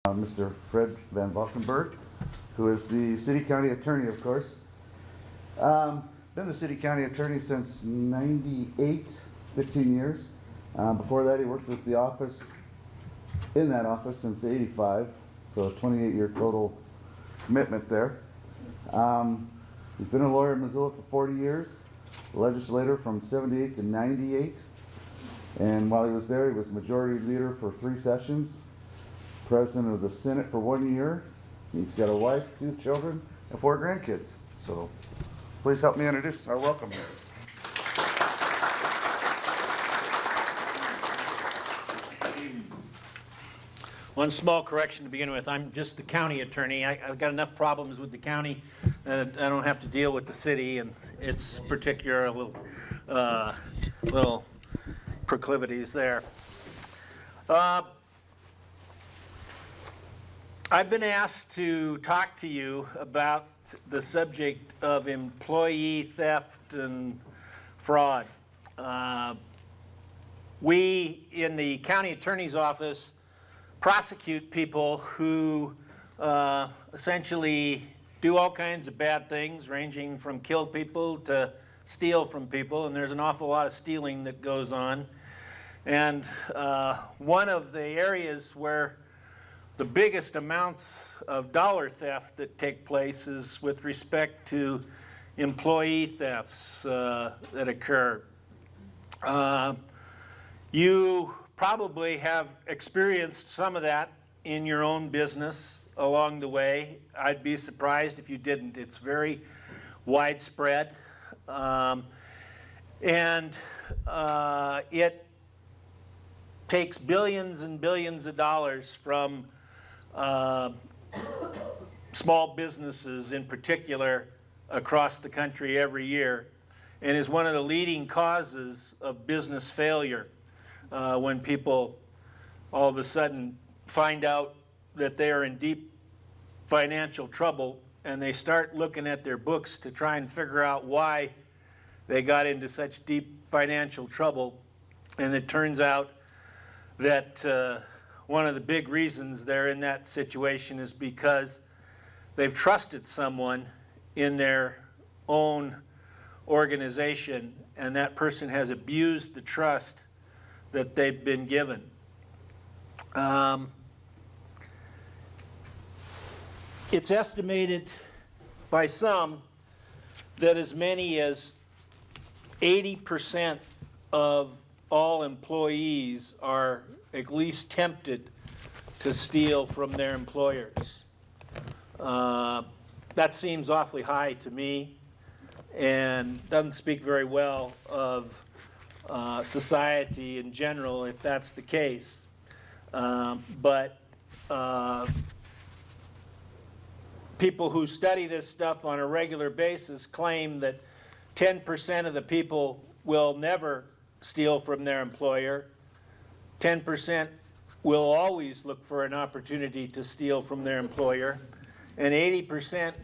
Mr. Fred Van Valkenburg, who is the city county attorney, of course. Been the city county attorney since '98, 15 years. Before that, he worked with the office, in that office since '85, so a 28-year total commitment there. He's been a lawyer in Missoula for 40 years, a legislator from '78 to '98, and while he was there, he was majority leader for 3 sessions, president of the Senate for 1 year. He's got a wife, 2 children, and 4 grandkids. So please help me introduce our welcome here. One small correction to begin with. I'm just the county attorney. I've got enough problems with the county that I don't have to deal with the city and its particular little proclivities there. I've been asked to talk to you about the subject of employee theft and fraud. We, in the county attorney's office, prosecute people who essentially do all kinds of bad things, ranging from kill people to steal from people, and there's an awful lot of stealing that goes on. And one of the areas where the biggest amounts of dollar theft that take place is with respect to employee thefts that occur. You probably have experienced some of that in your own business along the way. I'd be surprised if you didn't. It's very widespread. And it takes billions and billions of dollars from small businesses in particular across the country every year, and is one of the leading causes of business failure when people all of a sudden find out that they are in deep financial trouble and they start looking at their books to try and figure out why they got into such deep financial trouble. And it turns out that one of the big reasons they're in that situation is because they've trusted someone in their own organization, and that person has abused the trust that they've been given. It's estimated by some that as many as 80% of all employees are at least tempted to steal from their employers. That seems awfully high to me and doesn't speak very well of society in general if that's the case. But people who study this stuff on a regular basis claim that 10% of the people will never steal from their employer. 10% will always look for an opportunity to steal from their employer, and 80%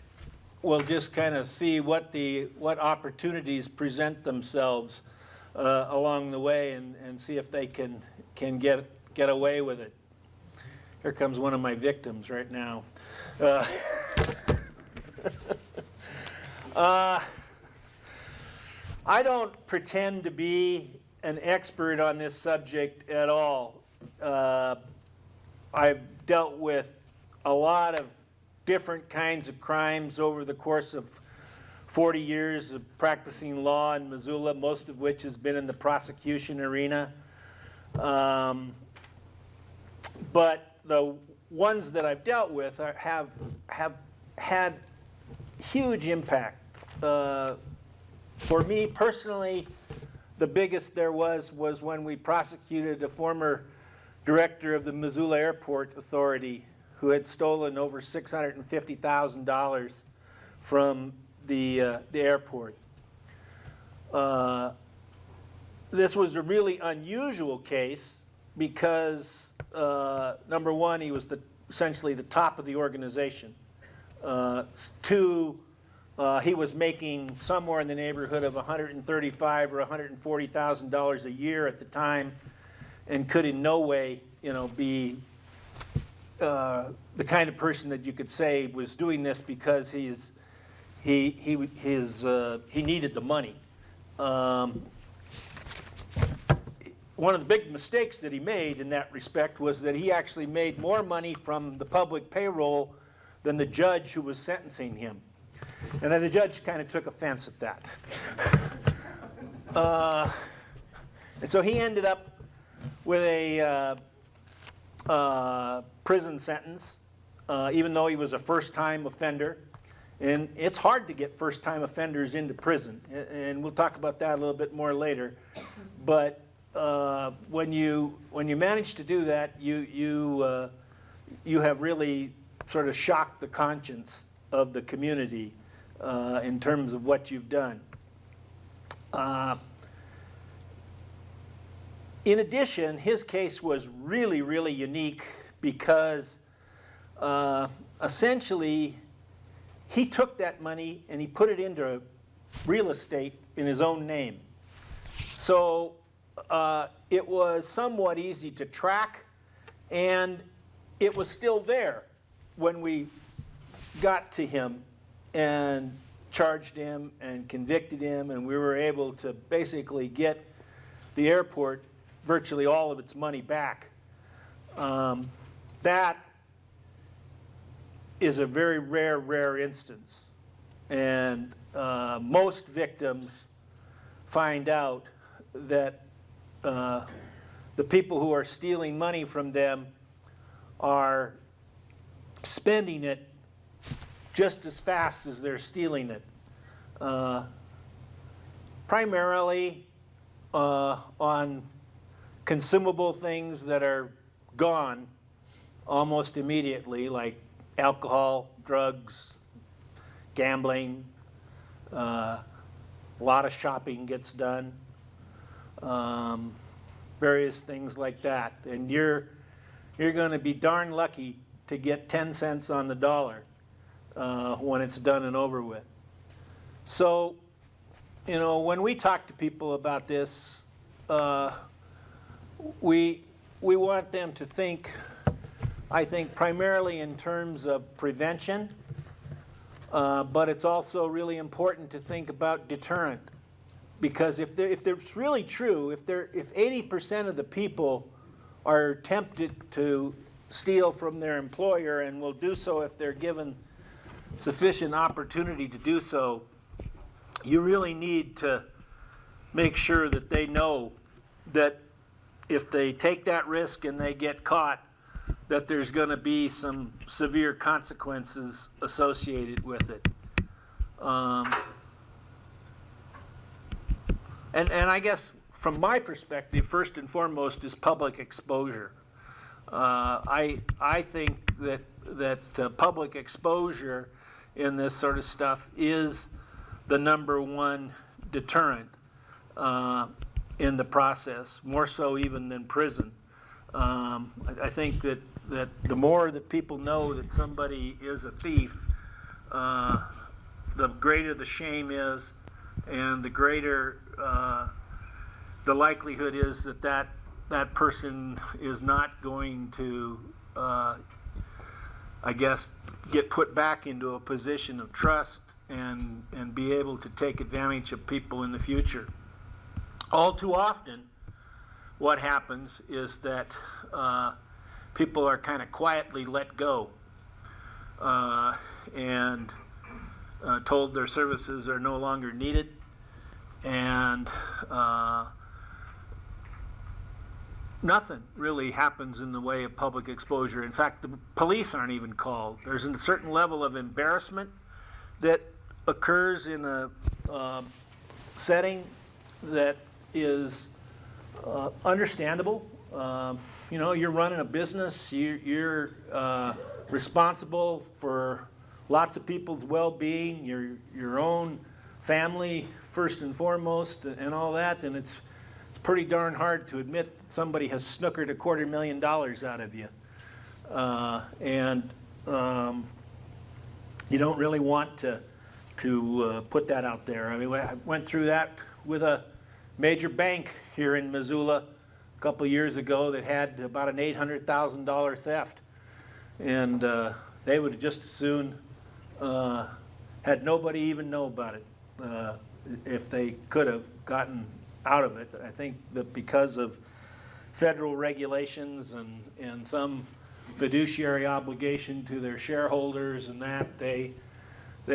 will just kind of see what opportunities present themselves along the way and see if they can get away with it. Here comes one of my victims right now. I don't pretend to be an expert on this subject at all. I've dealt with a lot of different kinds of crimes over the course of 40 years of practicing law in Missoula, most of which has been in the prosecution arena. But the ones that I've dealt with have had huge impact. For me personally, the biggest there was when we prosecuted a former director of the Missoula Airport Authority who had stolen over $650,000 from the airport. This was a really unusual case because, number one, he was essentially the top of the organization. 2, he was making somewhere in the neighborhood of $135,000 or $140,000 a year at the time, and could in no way, be the kind of person that you could say was doing this because he needed the money. One of the big mistakes that he made in that respect was that he actually made more money from the public payroll than the judge who was sentencing him. And then the judge kind of took offense at that. And so he ended up with a prison sentence, even though he was a first-time offender. And it's hard to get first-time offenders into prison, and we'll talk about that a little bit more later. But when you manage to do that, you have really sort of shocked the conscience of the community in terms of what you've done. In addition, his case was really, really unique because essentially he took that money and he put it into real estate in his own name. So it was somewhat easy to track, and it was still there when we got to him and charged him and convicted him, and we were able to basically get the airport virtually all of its money back. That is a very rare instance, and most victims find out that the people who are stealing money from them are spending it just as fast as they're stealing it. Primarily on consumable things that are gone almost immediately, like alcohol, drugs, gambling. A lot of shopping gets done. Various things like that. And you're going to be darn lucky to get 10 cents on the dollar when it's done and over with. So, you know, when we talk to people about this, we want them to think, I think, primarily in terms of prevention, but it's also really important to think about deterrent. Because if it's really true, if 80% of the people are tempted to steal from their employer and will do so if they're given sufficient opportunity to do so, you really need to make sure that they know that if they take that risk and they get caught, that there's going to be some severe consequences associated with it. And I guess from my perspective, first and foremost is public exposure. I think that public exposure in this sort of stuff is the number one deterrent in the process, more so even than prison. I think that the more that people know that somebody is a thief, the greater the shame is, and the greater the likelihood is that person is not going to, I guess, get put back into a position of trust and be able to take advantage of people in the future. All too often, what happens is that people are kind of quietly let go and told their services are no longer needed, and nothing really happens in the way of public exposure. In fact, the police aren't even called. There's a certain level of embarrassment that occurs in a setting that is understandable. You know, you're running a business, you're responsible for lots of people's well-being, your own family first and foremost, and all that, and it's pretty darn hard to admit that somebody has snookered $250,000 out of you. And you don't really want to put that out there. I mean, I went through that with a major bank here in Missoula a couple years ago that had about an $800,000 theft. And they would have just as soon had nobody even know about it if they could have gotten out of it. I think that because of federal regulations and some fiduciary obligation to their shareholders and that, they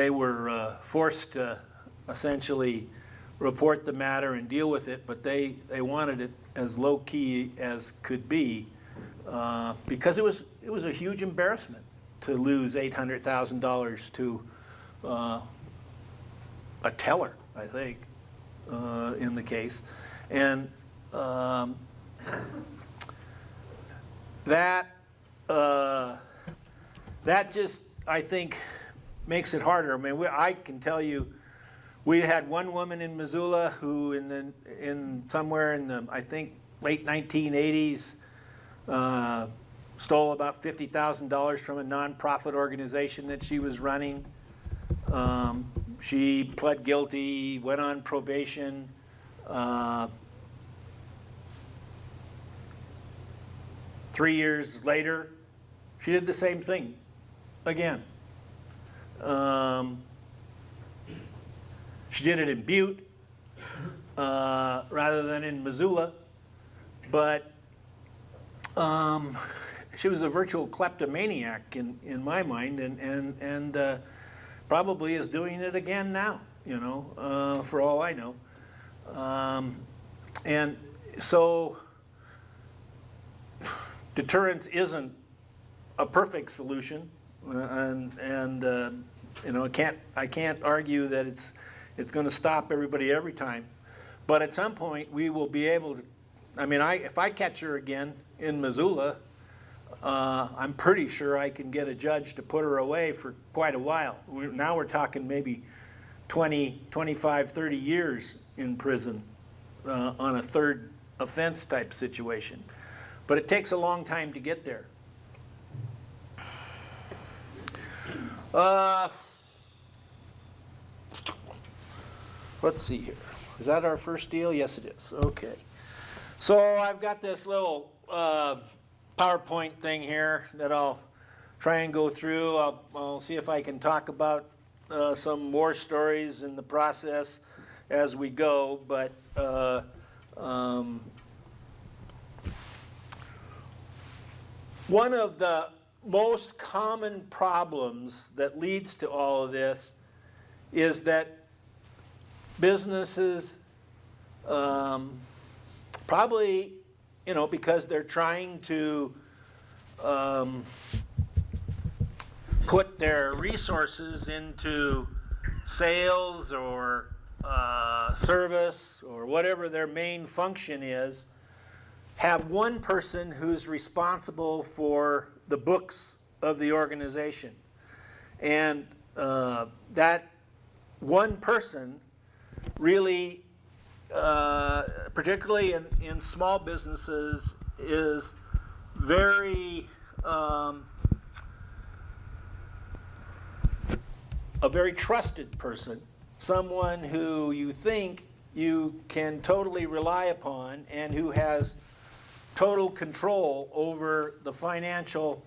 were forced to essentially report the matter and deal with it, but they wanted it as low-key as could be because it was a huge embarrassment to lose $800,000 to a teller, I think, in the case. And that just, I think, makes it harder. I mean, I can tell you, we had one woman in Missoula who, somewhere in the, I think, late 1980s, stole about $50,000 from a nonprofit organization that she was running. She pled guilty, went on probation. 3 years later, she did the same thing again. She did it in Butte rather than in Missoula, but she was a virtual kleptomaniac in my mind, and probably is doing it again now, you know, for all I know. And so deterrence isn't a perfect solution, and you know, I can't argue that it's going to stop everybody every time, but at some point we will be able to. I mean, if I catch her again in Missoula, I'm pretty sure I can get a judge to put her away for quite a while. Now we're talking maybe 20, 25, 30 years in prison on a third offense type situation. But it takes a long time to get there. Let's see here. Is that our first deal? Yes, it is. Okay. So I've got this little PowerPoint thing here that I'll try and go through. I'll see if I can talk about some more stories in the process as we go. But one of the most common problems that leads to all of this is that businesses probably, you know, because they're trying to put their resources into sales or service or whatever their main function is, have one person who's responsible for the books of the organization. And that one person really, particularly in small businesses, is very a very trusted person, someone who you think you can totally rely upon and who has total control over the financial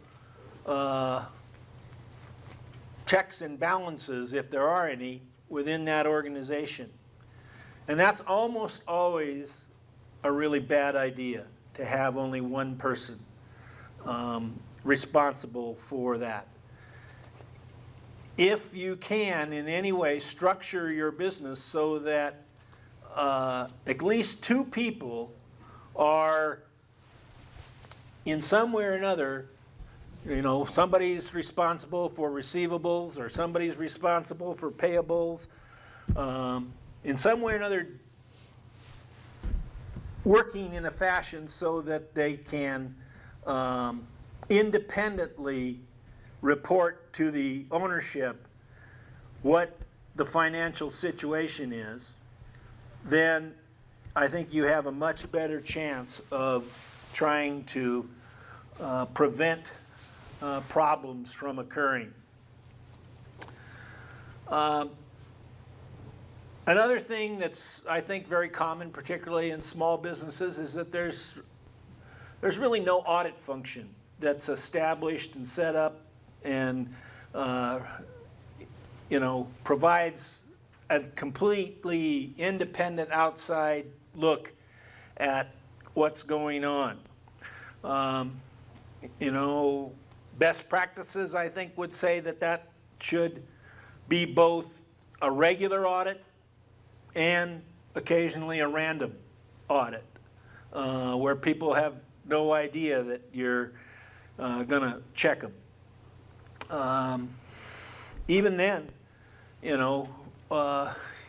checks and balances, if there are any, within that organization. And that's almost always a really bad idea, to have only one person responsible for that. If you can, in any way, structure your business so that at least two people are, in some way or another, you know, somebody's responsible for receivables or somebody's responsible for payables, in some way or another working in a fashion so that they can independently report to the ownership what the financial situation is, then I think you have a much better chance of trying to prevent problems from occurring. Another thing that's, I think, very common, particularly in small businesses, is that there's really no audit function that's established and set up and, provides a completely independent outside look at what's going on. Best practices, I think, would say that should be both a regular audit and occasionally a random audit, where people have no idea that you're going to check them. Even then,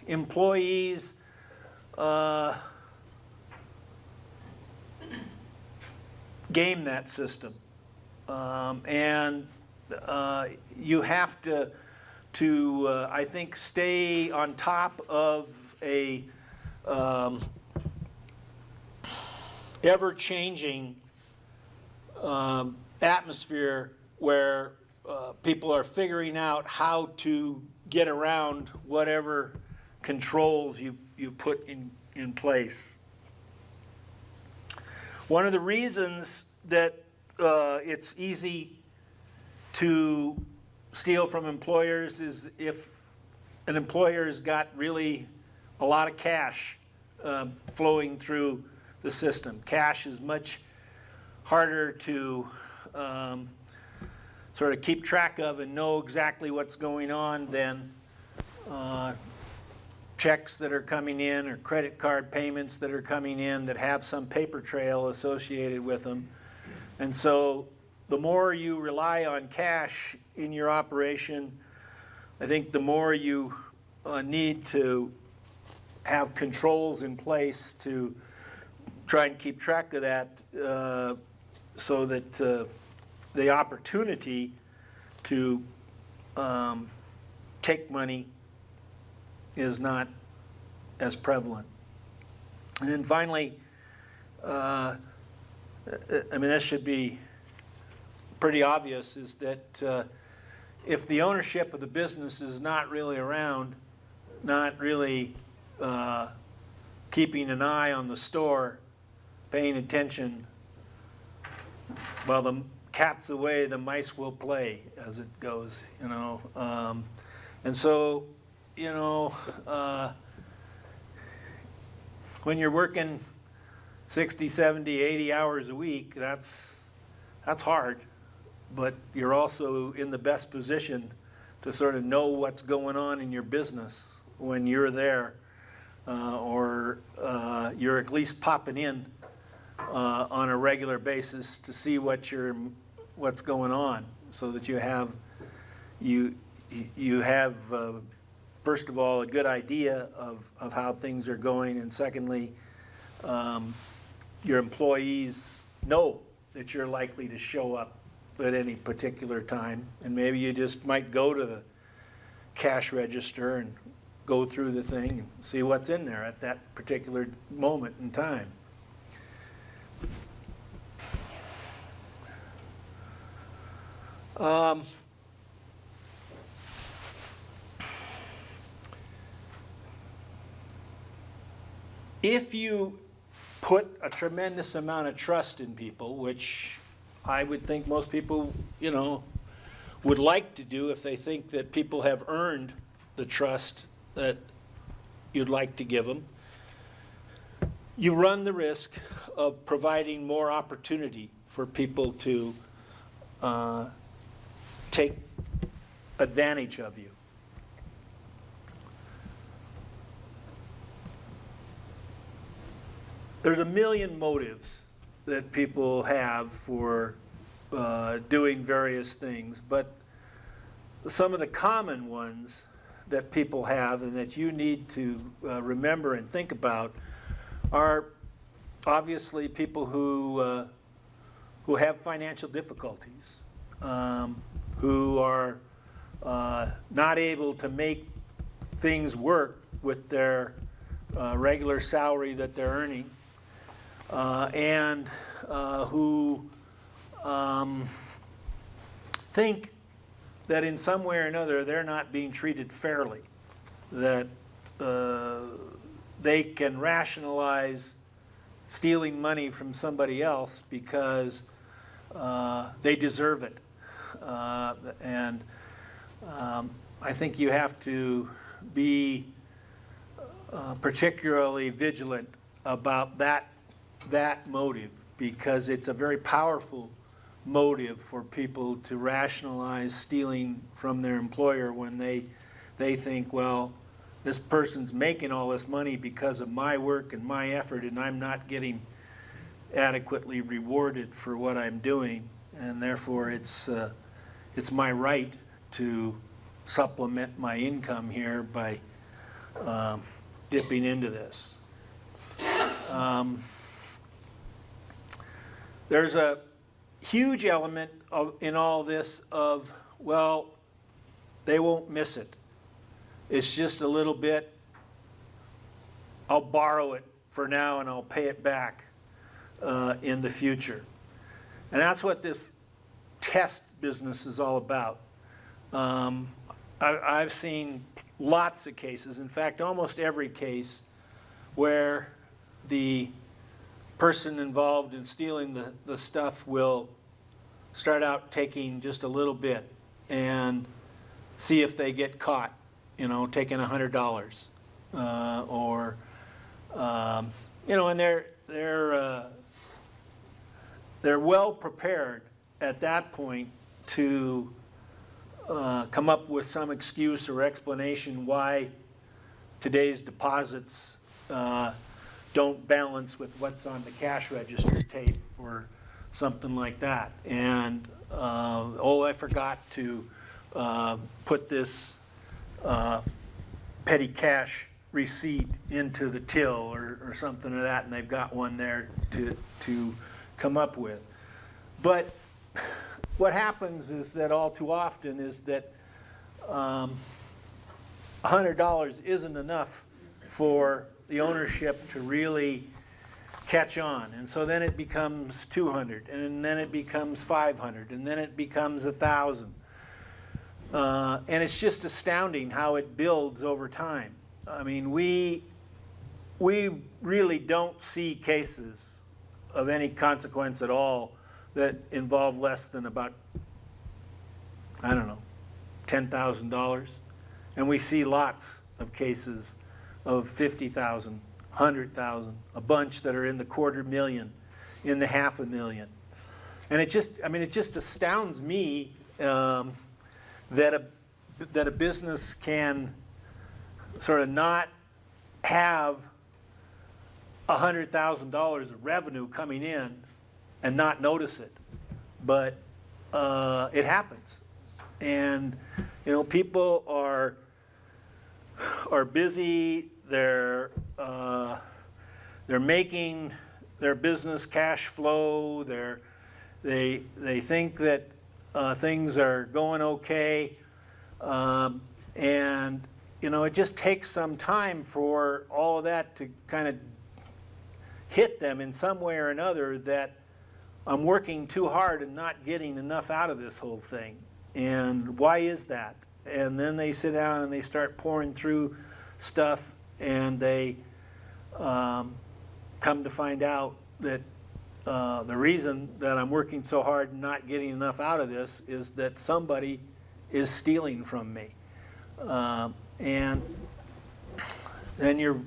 employees game that system. And you have to I think, stay on top of a ever-changing atmosphere where people are figuring out how to get around whatever controls you put in place. One of the reasons that it's easy to steal from employers is if an employer's got really a lot of cash flowing through the system. Cash is much harder to sort of keep track of and know exactly what's going on than checks that are coming in or credit card payments that are coming in that have some paper trail associated with them. And so the more you rely on cash in your operation, I think the more you need to have controls in place to try and keep track of that, so that the opportunity to take money is not as prevalent. And then finally, this should be pretty obvious, is that if the ownership of the business is not really around, not really keeping an eye on the store, paying attention, well, the cat's away, the mice will play, as it goes, and so, when you're working 60, 70, 80 hours a week, that's hard, but you're also in the best position to sort of know what's going on in your business when you're there, or you're at least popping in on a regular basis to see what's going on, so that you have first of all a good idea of how things are going, and secondly, your employees know that you're likely to show up at any particular time, and maybe you just might go to the cash register and go through the thing and see what's in there at that particular moment in time. If you put a tremendous amount of trust in people, which I would think most people, would like to do if they think that people have earned the trust that you'd like to give them, you run the risk of providing more opportunity for people to take advantage of you. There's a million motives that people have for doing various things, but some of the common ones that people have and that you need to remember and think about are obviously people who have financial difficulties, who are not able to make things work with their regular salary that they're earning, and who think that in some way or another they're not being treated fairly, that they can rationalize stealing money from somebody else because they deserve it. And I think you have to be particularly vigilant about that motive, because it's a very powerful motive for people to rationalize stealing from their employer when they think, well, this person's making all this money because of my work and my effort, and I'm not getting adequately rewarded for what I'm doing, and therefore it's my right to supplement my income here by dipping into this. There's a huge element in all this of, well, they won't miss it. It's just a little bit, I'll borrow it for now and I'll pay it back in the future. And that's what this test business is all about. I've seen lots of cases, in fact, almost every case, where the person involved in stealing the stuff will start out taking just a little bit and see if they get caught, taking $100, and they're well prepared at that point to come up with some excuse or explanation why today's deposits don't balance with what's on the cash register tape or something like that. And, I forgot to put this petty cash receipt into the till or something of that, and they've got one there to come up with. But what happens is that all too often is that $100 isn't enough for the ownership to really catch on. And so then it becomes 200, and then it becomes 500, and then it becomes 1,000. And it's just astounding how it builds over time. I mean, we really don't see cases of any consequence at all that involve less than about, I don't know, $10,000. And we see lots of cases of 50,000, 100,000, a bunch that are in the $250,000, in the $500,000. And it just astounds me that a business can sort of not have $100,000 of revenue coming in and not notice it, but it happens. And people are busy. They're making their business cash flow. They think that things are going okay, and it just takes some time for all of that to kind of hit them in some way or another, that I'm working too hard and not getting enough out of this whole thing. And why is that? And then they sit down and they start pouring through stuff, and they come to find out that the reason that I'm working so hard and not getting enough out of this is that somebody is stealing from me. And then you're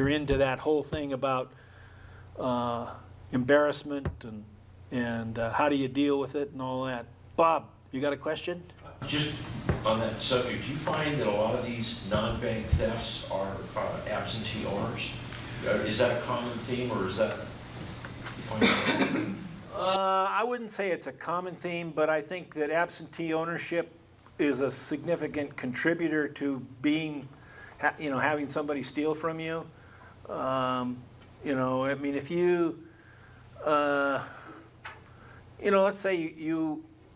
into that whole thing about embarrassment and how do you deal with it and all that. Bob, you got a question? Just on that subject, do you find that a lot of these non-bank thefts are absentee owners? Is that a common theme, or is that, you find that? I wouldn't say it's a common theme, but I think that absentee ownership is a significant contributor to being, having somebody steal from you. I mean, if you, let's say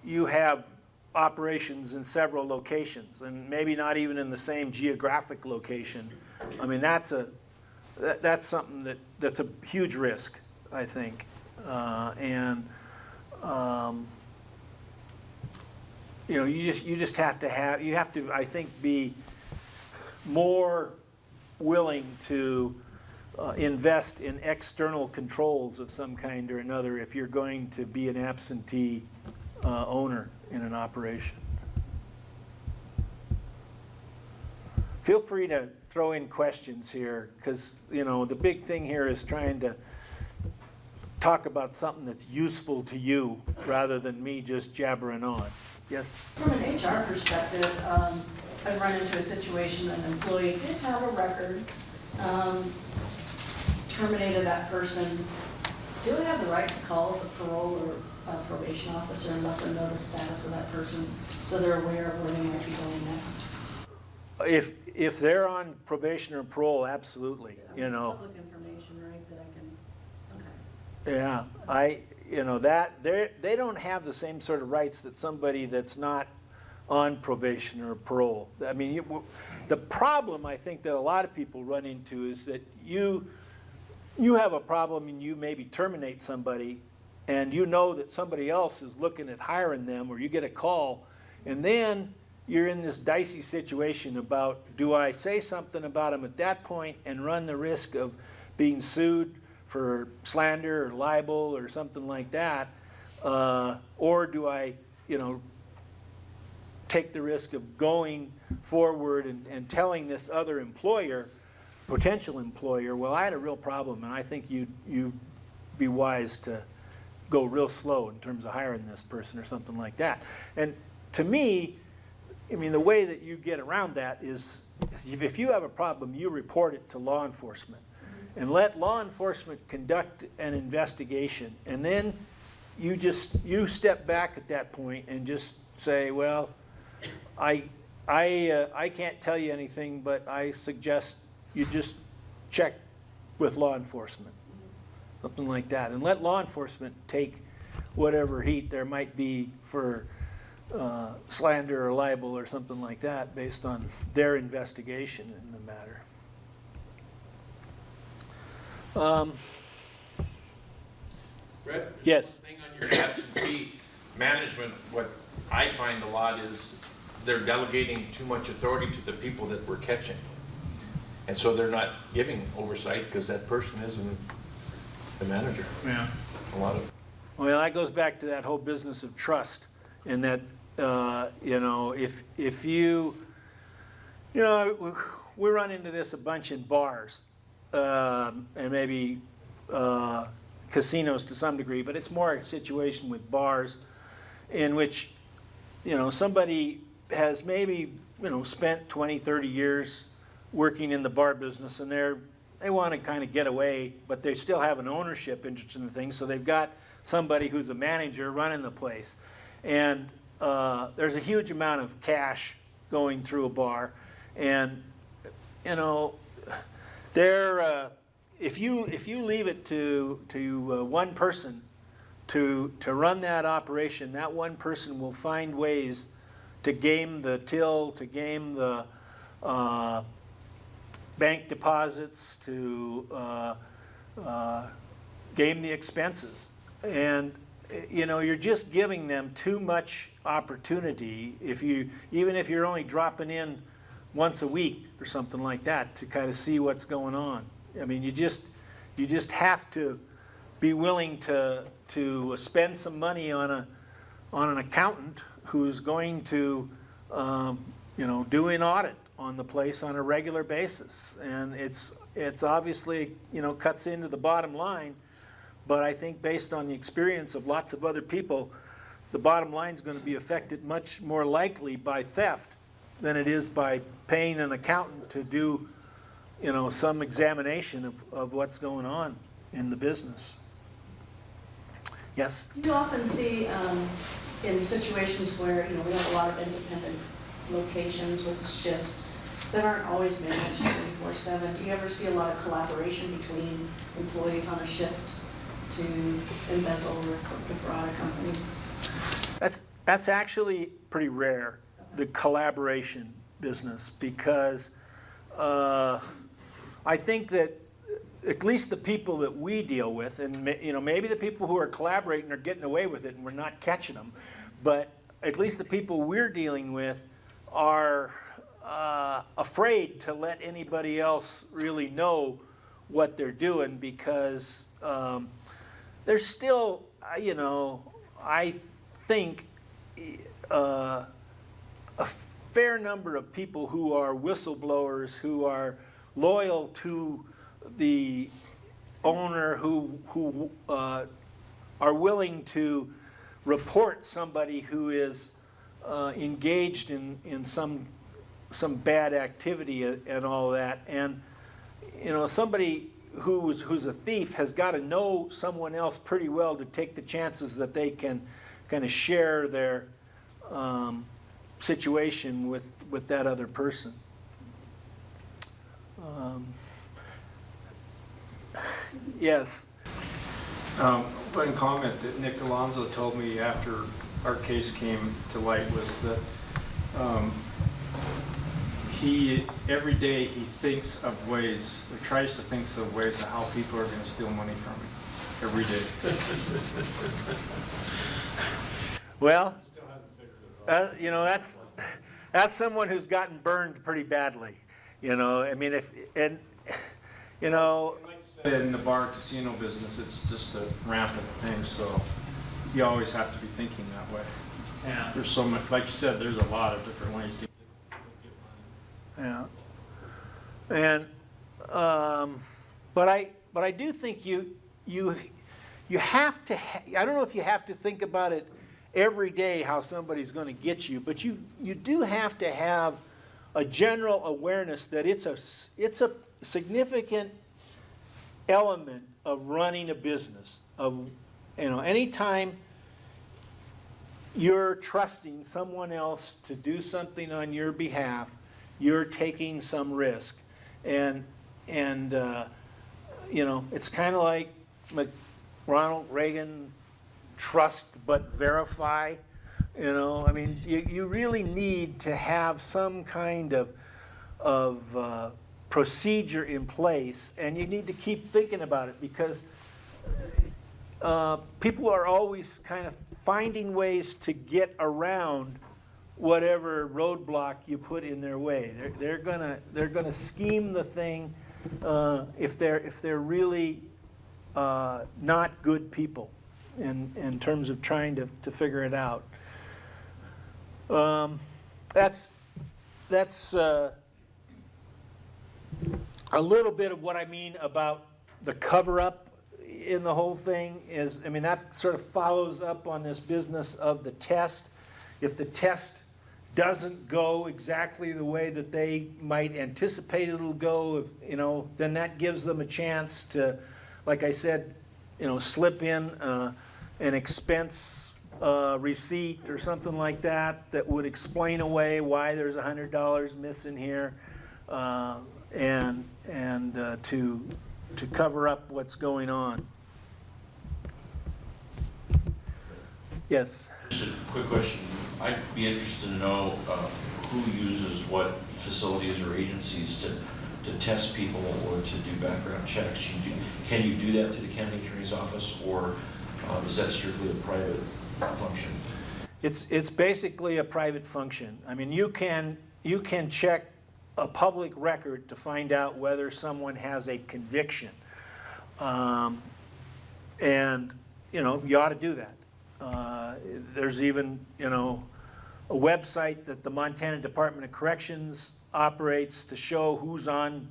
you have operations in several locations, and maybe not even in the same geographic location. I mean, that's something that's a huge risk, I think, you just have to, I think, be more willing to invest in external controls of some kind or another if you're going to be an absentee owner in an operation. Feel free to throw in questions here, because the big thing here is trying to talk about something that's useful to you rather than me just jabbering on. Yes? From an HR perspective, I've run into a situation, an employee did have a record, terminated that person. Do I have the right to call the parole or probation officer and let them know the status of that person so they're aware of where they might be going next? If they're on probation or parole, absolutely, Public information, right, that I can, okay. Yeah, they don't have the same sort of rights that somebody that's not on probation or parole. I mean, the problem I think that a lot of people run into is that you have a problem and you maybe terminate somebody, and you know that somebody else is looking at hiring them, or you get a call, and then you're in this dicey situation about, do I say something about them at that point and run the risk of being sued for slander or libel or something like that, or do I, take the risk of going forward and telling this other employer, potential employer, well, I had a real problem, and I think you'd be wise to go real slow in terms of hiring this person or something like that. And to me, the way that you get around that is if you have a problem, you report it to law enforcement and let law enforcement conduct an investigation. And then you step back at that point and just say, well, I can't tell you anything, but I suggest you just check with law enforcement, something like that, and let law enforcement take whatever heat there might be for slander or libel or something like that based on their investigation in the matter. Brett, Yes. one thing on your absentee management, what I find a lot is they're delegating too much authority to the people that we're catching. And so they're not giving oversight because that person isn't the manager. Yeah. A lot of. Well, that goes back to that whole business of trust, and that if you we run into this a bunch in bars and maybe casinos to some degree, but it's more a situation with bars in which somebody has maybe spent 20, 30 years working in the bar business, and they want to kind of get away, but they still have an ownership interest in the thing, so they've got somebody who's a manager running the place. And there's a huge amount of cash going through a bar, and if you leave it to one person to run that operation, that one person will find ways to game the till, to game the bank deposits, to game the expenses. And you're just giving them too much opportunity even if you're only dropping in once a week or something like that to kind of see what's going on. I mean, you just have to be willing to spend some money on an accountant who's going to do an audit on the place on a regular basis. And it's obviously cuts into the bottom line. But I think based on the experience of lots of other people, the bottom line is going to be affected much more likely by theft than it is by paying an accountant to do, some examination of what's going on in the business. Yes? Do you often see in situations where, we have a lot of independent locations with shifts that aren't always managed 24/7, do you ever see a lot of collaboration between employees on a shift to embezzle or defraud a company? That's actually pretty rare, the collaboration business, because I think that at least the people that we deal with, and maybe the people who are collaborating are getting away with it and we're not catching them, but at least the people we're dealing with are afraid to let anybody else really know what they're doing, because there's still, I think a fair number of people who are whistleblowers, who are loyal to the owner, who are willing to report somebody who is engaged in some bad activity and all that. And somebody who's a thief has got to know someone else pretty well to take the chances that they can kind of share their situation with that other person. Yes. One comment that Nick Alonso told me after our case came to light was that every day he thinks of ways, or tries to think of ways of how people are going to steal money from him. Every day. Well, that's someone who's gotten burned pretty badly. I mean, Like you said, in the bar casino business, it's just a rampant thing, so you always have to be thinking that way. Yeah. There's so much, like you said, there's a lot of different ways to get money. Yeah. And but I do think you have to. I don't know if you have to think about it every day how somebody's going to get you, but you do have to have a general awareness that it's a significant element of running a business. Anytime you're trusting someone else to do something on your behalf, you're taking some risk. And it's kind of like Ronald Reagan, trust but verify. I mean, you really need to have some kind of procedure in place, and you need to keep thinking about it, because people are always kind of finding ways to get around whatever roadblock you put in their way. They're gonna scheme the thing if they're really not good people in terms of trying to figure it out. That's a little bit of what I mean about the cover-up in the whole thing. That sort of follows up on this business of the test. If the test doesn't go exactly the way that they might anticipate it'll go, then that gives them a chance to, like I said, slip in an expense receipt or something like that would explain away why there's $100 missing here, and to cover up what's going on. Yes. Just a quick question. I'd be interested to know who uses what facilities or agencies to test people or to do background checks. Can you do that through the county attorney's office, or is that strictly a private function? It's basically a private function. I mean, you can check a public record to find out whether someone has a conviction, and you ought to do that. There's even a website that the Montana Department of Corrections operates to show who's on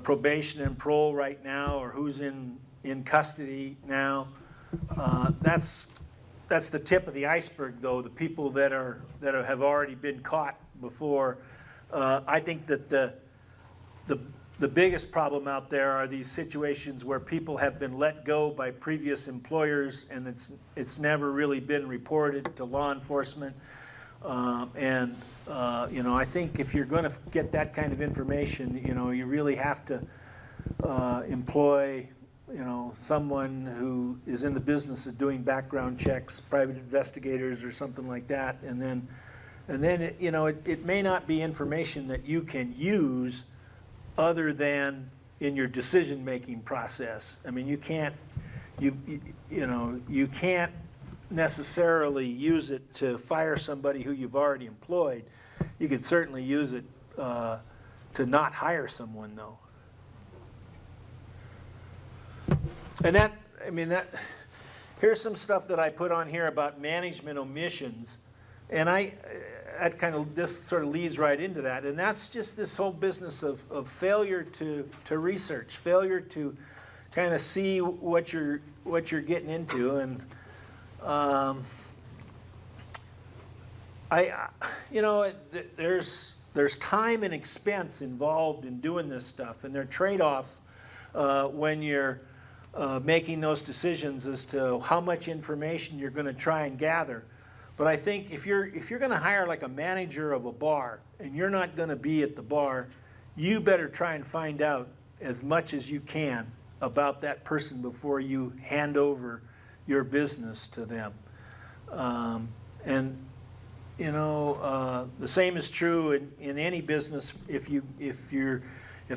probation and parole right now, or who's in custody now. That's the tip of the iceberg, though. The people that have already been caught before. I think that the biggest problem out there are these situations where people have been let go by previous employers, and it's never really been reported to law enforcement. I think if you're going to get that kind of information, you really have to employ someone who is in the business of doing background checks, private investigators or something like that, and then it may not be information that you can use other than in your decision-making process. I mean, you can't necessarily use it to fire somebody who you've already employed. You could certainly use it to not hire someone, though. And that, I mean, here's some stuff that I put on here about management omissions. And this sort of leads right into that. And that's just this whole business of failure to research, failure to kind of see what you're getting into. And there's time and expense involved in doing this stuff, and there are trade-offs when you're making those decisions as to how much information you're going to try and gather. But I think if you're going to hire like a manager of a bar and you're not going to be at the bar, you better try and find out as much as you can about that person before you hand over your business to them. The same is true in any business. If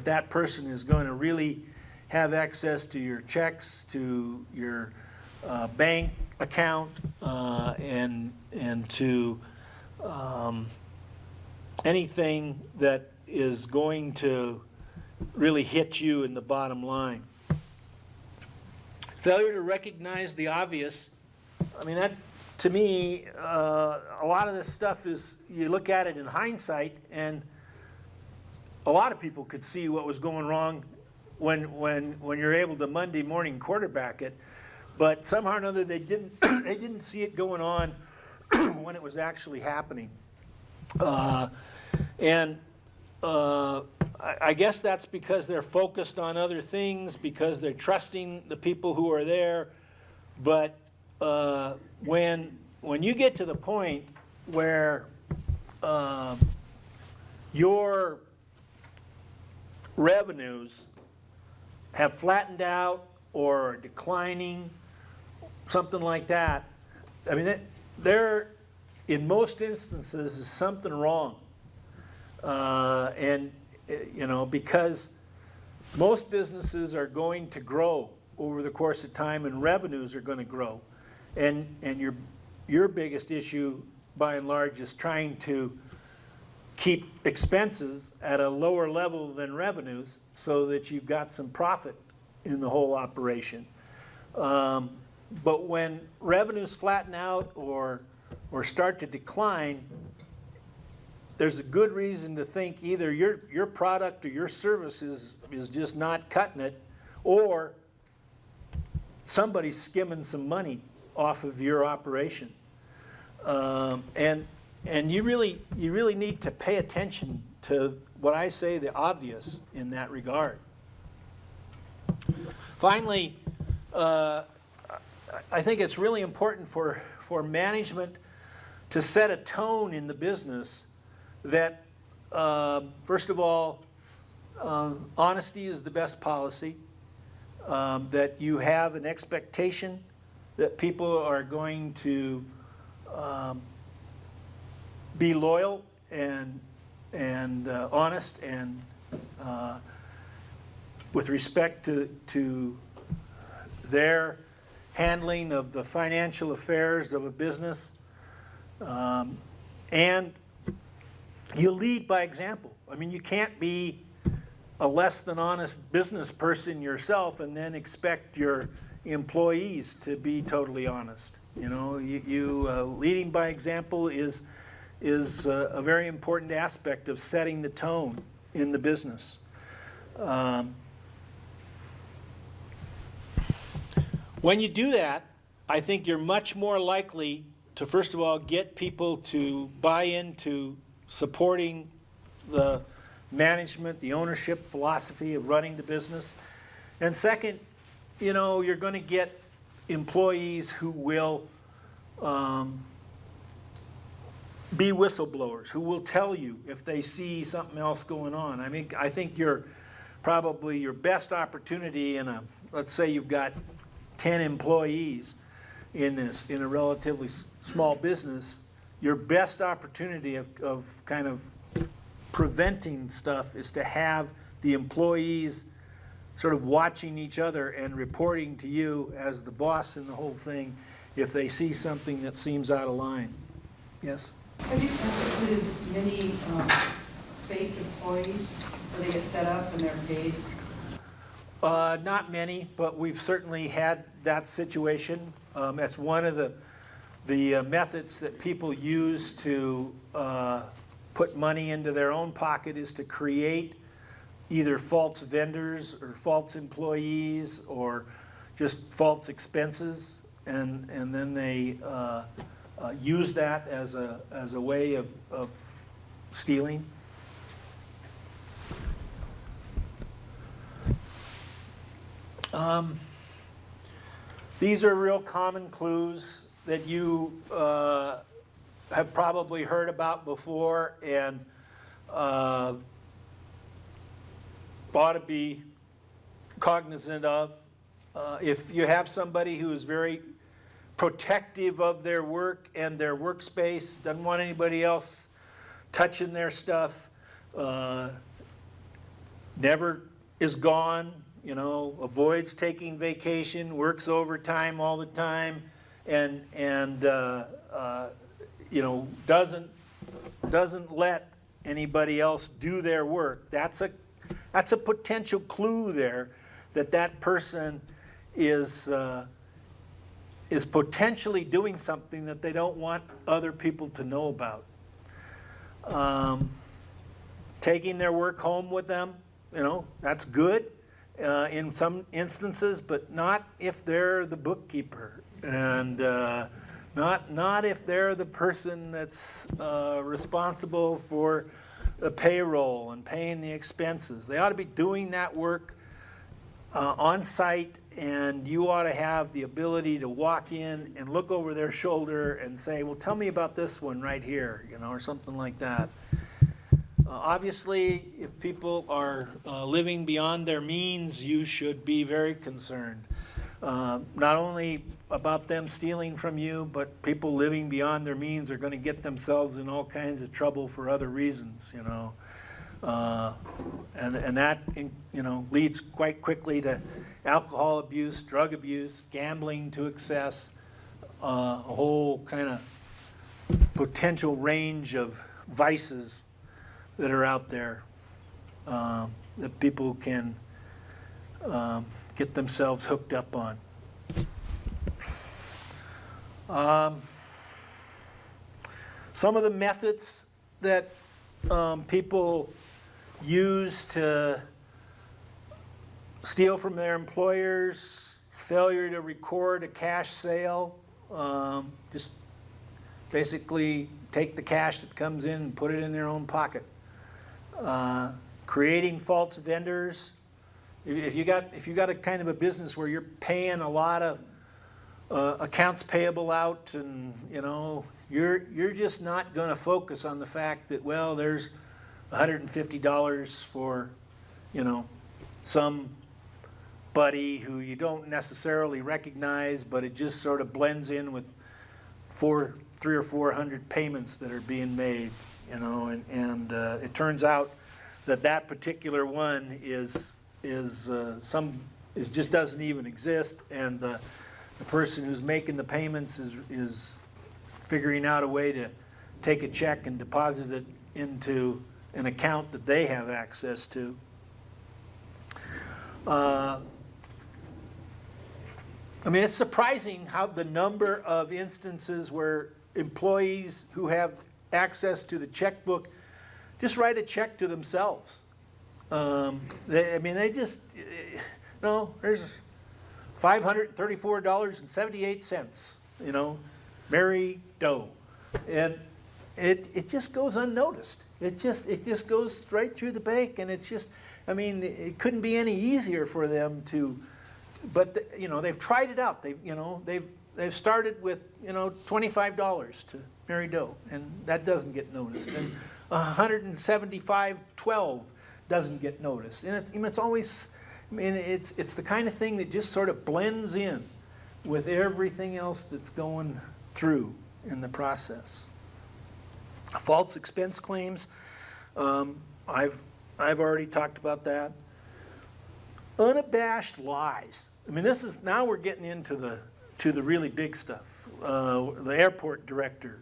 that person is going to really have access to your checks, to your bank account, and to anything that is going to really hit you in the bottom line. Failure to recognize the obvious. I mean, that, to me, a lot of this stuff is, you look at it in hindsight, and a lot of people could see what was going wrong when you're able to Monday morning quarterback it, but somehow or another they didn't see it going on when it was actually happening. I guess that's because they're focused on other things, because they're trusting the people who are there. But when you get to the point where your revenues have flattened out or are declining, something like that, I mean, there, in most instances, is something wrong. Because most businesses are going to grow over the course of time, and revenues are going to grow. And your biggest issue, by and large, is trying to keep expenses at a lower level than revenues so that you've got some profit in the whole operation. But when revenues flatten out or start to decline, there's a good reason to think either your product or your service is just not cutting it, or somebody's skimming some money off of your operation. And you really need to pay attention to what I say, the obvious in that regard. Finally, I think it's really important for management to set a tone in the business that, first of all, honesty is the best policy, that you have an expectation that people are going to be loyal and honest and with respect to their handling of the financial affairs of a business, and you lead by example. I mean, you can't be a less than honest business person yourself and then expect your employees to be totally honest. Leading by example is a very important aspect of setting the tone in the business. When you do that, I think you're much more likely to, first of all, get people to buy into supporting the management, the ownership philosophy of running the business. And second, you're going to get employees who will be whistleblowers, who will tell you if they see something else going on. I mean, I think probably your best opportunity let's say you've got 10 employees in a relatively small business, your best opportunity of kind of preventing stuff is to have the employees sort of watching each other and reporting to you as the boss in the whole thing if they see something that seems out of line. Yes? Have you instituted many fake employees where they get set up and they're paid? Not many, but we've certainly had that situation. That's one of the methods that people use to put money into their own pocket, is to create either false vendors or false employees or just false expenses, and then they use that as a way of stealing. These are real common clues that you have probably heard about before and ought to be cognizant of. If you have somebody who is very protective of their work and their workspace, doesn't want anybody else touching their stuff, never is gone, avoids taking vacation, works overtime all the time, and doesn't let anybody else do their work. That's a potential clue there that person is potentially doing something that they don't want other people to know about. Taking their work home with them, that's good in some instances, but not if they're the bookkeeper, and not if they're the person that's responsible for the payroll and paying the expenses. They ought to be doing that work on site, and you ought to have the ability to walk in and look over their shoulder and say, well, tell me about this one right here, or something like that. Obviously, if people are living beyond their means, you should be very concerned. Not only about them stealing from you, but people living beyond their means are going to get themselves in all kinds of trouble for other reasons, and that leads quite quickly to alcohol abuse, drug abuse, gambling to excess, a whole kind of potential range of vices that are out there that people can get themselves hooked up on. Some of the methods that people use to steal from their employers: failure to record a cash sale, just basically take the cash that comes in and put it in their own pocket. Creating false vendors. If you got a kind of a business where you're paying a lot of accounts payable out, and you're just not going to focus on the fact that, well, there's $150 for somebody who you don't necessarily recognize, but it just sort of blends in with 300 or 400 payments that are being made, and it turns out that particular one is just doesn't even exist, and the person who's making the payments is figuring out a way to take a check and deposit it into an account that they have access to. It's surprising how the number of instances where employees who have access to the checkbook just write a check to themselves. They just, there's $534.78, Mary Doe. And it just goes unnoticed. It just goes right through the bank, and it's just, it couldn't be any easier for them to, but they've tried it out. They've started with $25 to Mary Doe, and that doesn't get noticed. And $175.12 doesn't get noticed. And it's always, it's the kind of thing that just sort of blends in with everything else that's going through in the process. False expense claims, I've already talked about that. Unabashed lies. Now we're getting into the really big stuff. The airport director,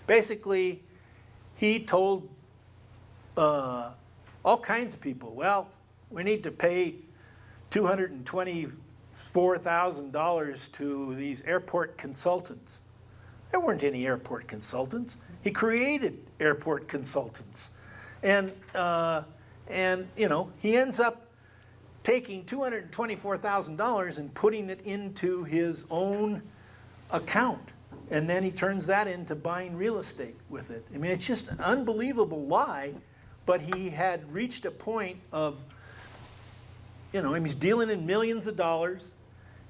basically, he told all kinds of people, well, we need to pay $224,000 to these airport consultants. There weren't any airport consultants. He created airport consultants. And he ends up taking $224,000 and putting it into his own account. And then he turns that into buying real estate with it. I mean, it's just an unbelievable lie, but he had reached a point of, he's dealing in millions of dollars,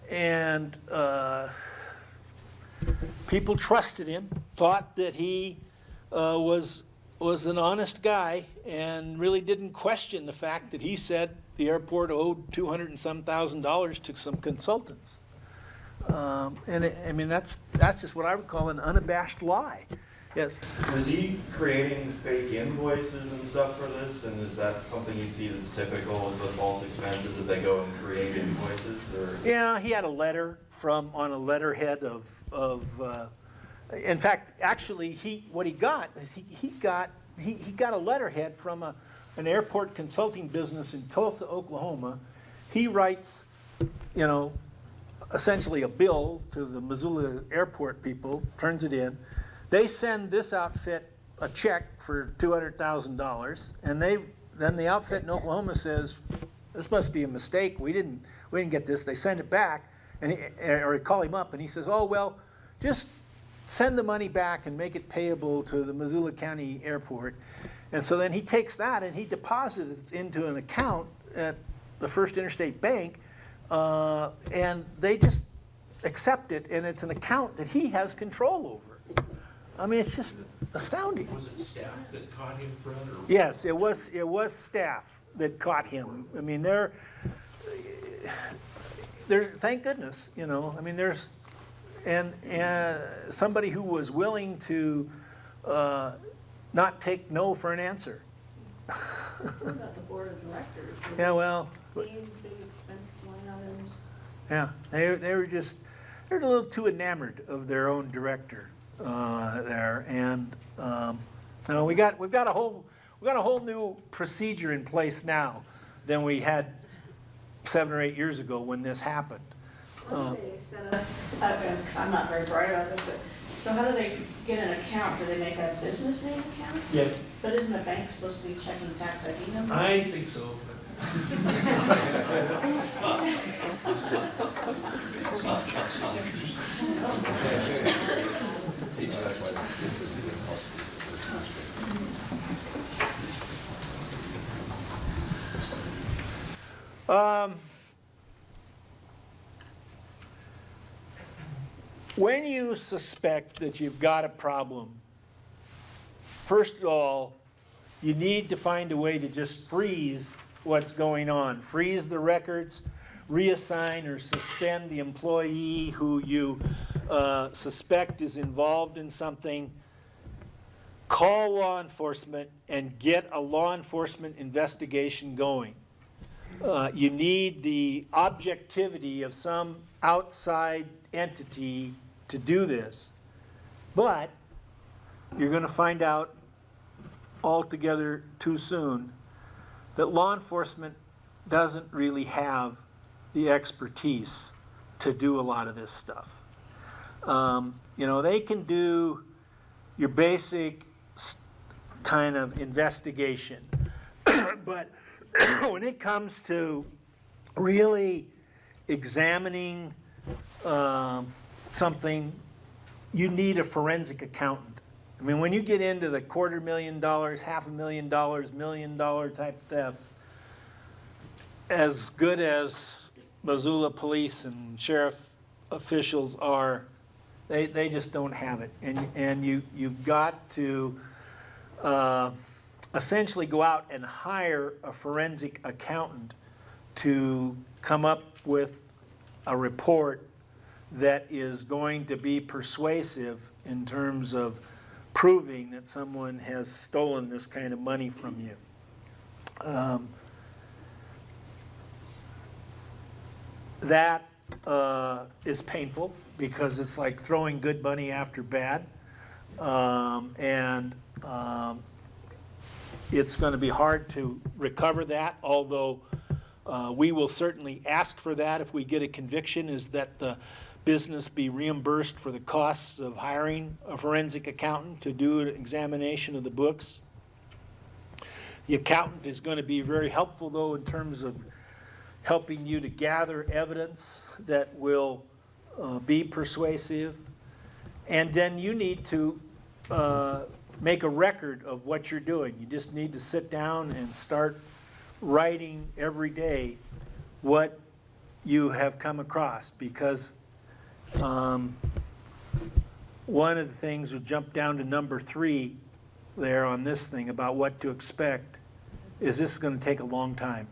and people trusted him, thought that he was an honest guy, and really didn't question the fact that he said the airport owed $200 and some thousand to some consultants. That's just what I would call an unabashed lie. Yes. Was he creating fake invoices and stuff for this? And is that something you see that's typical of the false expenses, that they go and create invoices? Or? Yeah, he had a letter on a letterhead of in fact, actually, he got a letterhead from an airport consulting business in Tulsa, Oklahoma. He writes, essentially a bill to the Missoula airport people, turns it in. They send this outfit a check for $200,000, and then the outfit in Oklahoma says, this must be a mistake. We didn't get this. They send it back, or call him up, and he says, oh, well, just send the money back and make it payable to the Missoula County Airport. And so then he takes that and he deposits it into an account at the First Interstate Bank, and they just accept it, and it's an account that he has control over. I mean, it's just astounding. Was it staff that caught him, Fred? Or? Yes, it was staff that caught him. I mean, they're thank goodness, there's and somebody who was willing to not take no for an answer. What about the board of directors? Yeah, well, Seeing big expense line items? yeah, they're a little too enamored of their own director there, and we've got a whole new procedure in place now than we had 7 or 8 years ago when this happened. How do they set up, because I'm not very bright about this, but, so how do they get an account? Do they make a business name account? Yeah, But isn't a bank supposed to be checking tax ID numbers? I think so. When you suspect that you've got a problem, first of all, you need to find a way to just freeze what's going on. Freeze the records, reassign or suspend the employee who you suspect is involved in something. Call law enforcement and get a law enforcement investigation going. You need the objectivity of some outside entity to do this, but you're going to find out altogether too soon that law enforcement doesn't really have the expertise to do a lot of this stuff. They can do your basic kind of investigation, but when it comes to really examining something, you need a forensic accountant. I mean, when you get into the $250,000, $500,000, $1 million type theft, as good as Missoula police and sheriff officials are, they just don't have it. And you've got to essentially go out and hire a forensic accountant to come up with a report that is going to be persuasive in terms of proving that someone has stolen this kind of money from you. That is painful because it's like throwing good money after bad. It's going to be hard to recover that, although We will certainly ask for that if we get a conviction, is that the business be reimbursed for the costs of hiring a forensic accountant to do an examination of the books. The accountant is going to be very helpful, though, in terms of helping you to gather evidence that will be persuasive. And then you need to make a record of what you're doing. You just need to sit down and start writing every day what you have come across, because one of the things will jump down to number 3 there on this thing about what to expect is this is going to take a long time.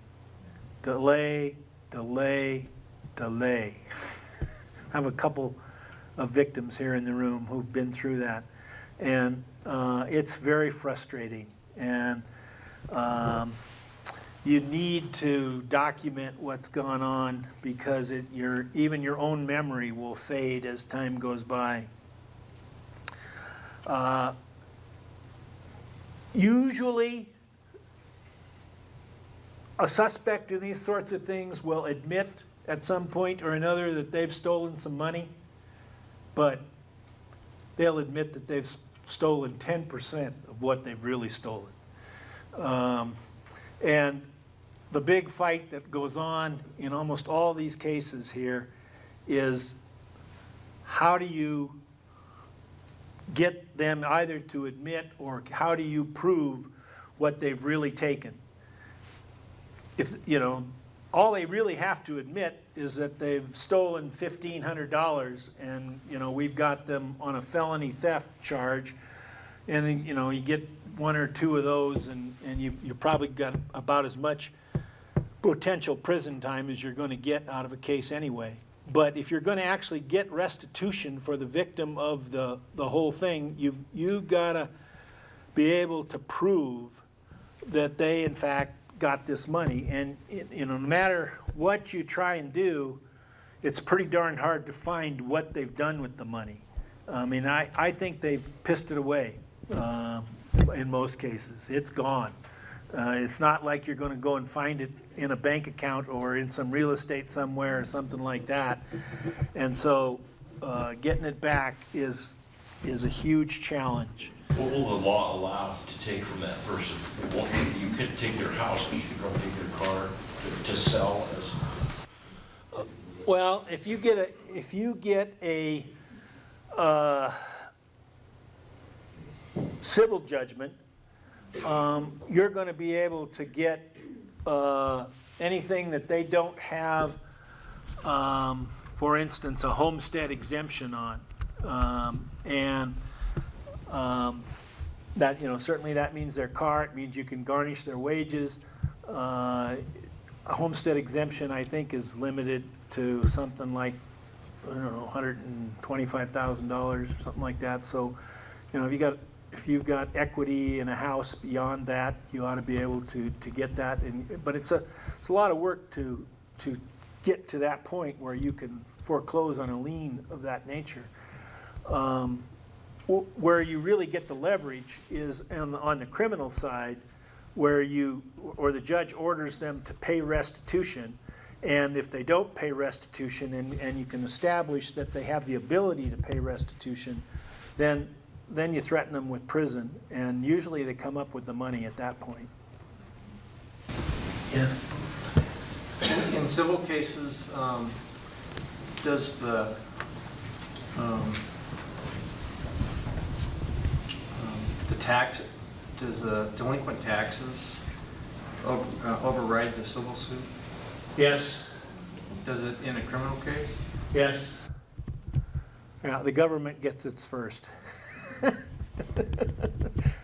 Delay, delay, delay. I have a couple of victims here in the room who've been through that, and it's very frustrating. And you need to document what's gone on, because even your own memory will fade as time goes by. Usually, a suspect in these sorts of things will admit at some point or another that they've stolen some money, but they'll admit that they've stolen 10% of what they've really stolen. And the big fight that goes on in almost all these cases here is, how do you get them either to admit, or how do you prove what they've really taken? If, all they really have to admit is that they've stolen $1,500, and, we've got them on a felony theft charge, and, you get 1 or 2 of those, and you probably got about as much potential prison time as you're going to get out of a case anyway. But if you're going to actually get restitution for the victim of the whole thing, you've got to be able to prove that they, in fact, got this money. And no matter what you try and do, it's pretty darn hard to find what they've done with the money. I mean, I think they've pissed it away in most cases. It's gone. It's not like you're going to go and find it in a bank account or in some real estate somewhere or something like that. And so getting it back is a huge challenge. What will the law allow to take from that person? You could take their house, but you could probably take their car to sell as. Well, if you get a civil judgment, you're going to be able to get anything that they don't have, for instance, a homestead exemption on, and that certainly that means their car. It means you can garnish their wages. A homestead exemption, I think, is limited to something like, I don't know, $125,000 or something like that. So, if you've got equity in a house beyond that, you ought to be able to get that. But it's a lot of work to get to that point where you can foreclose on a lien of that nature. Where you really get the leverage is on the criminal side, where the judge orders them to pay restitution, and if they don't pay restitution, and you can establish that they have the ability to pay restitution, then you threaten them with prison, and usually they come up with the money at that point. Yes? In civil cases, does the delinquent taxes override the civil suit? Yes. Does it in a criminal case? Yes. Yeah, the government gets its first.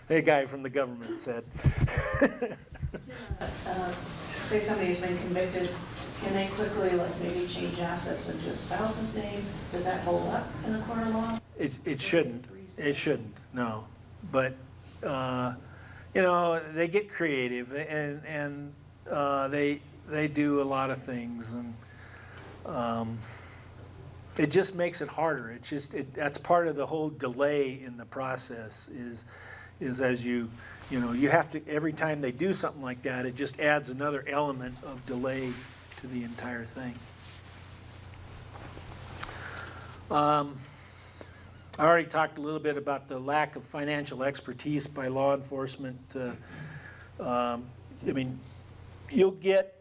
The guy from the government said. Say somebody's been convicted, can they quickly, maybe change assets into a spouse's name? Does that hold up in the court of law? It shouldn't. It shouldn't, no. But, they get creative, and they do a lot of things, and it just makes it harder. That's part of the whole delay in the process, is as you have to, every time they do something like that, it just adds another element of delay to the entire thing. I already talked a little bit about the lack of financial expertise by law enforcement. I mean, you'll get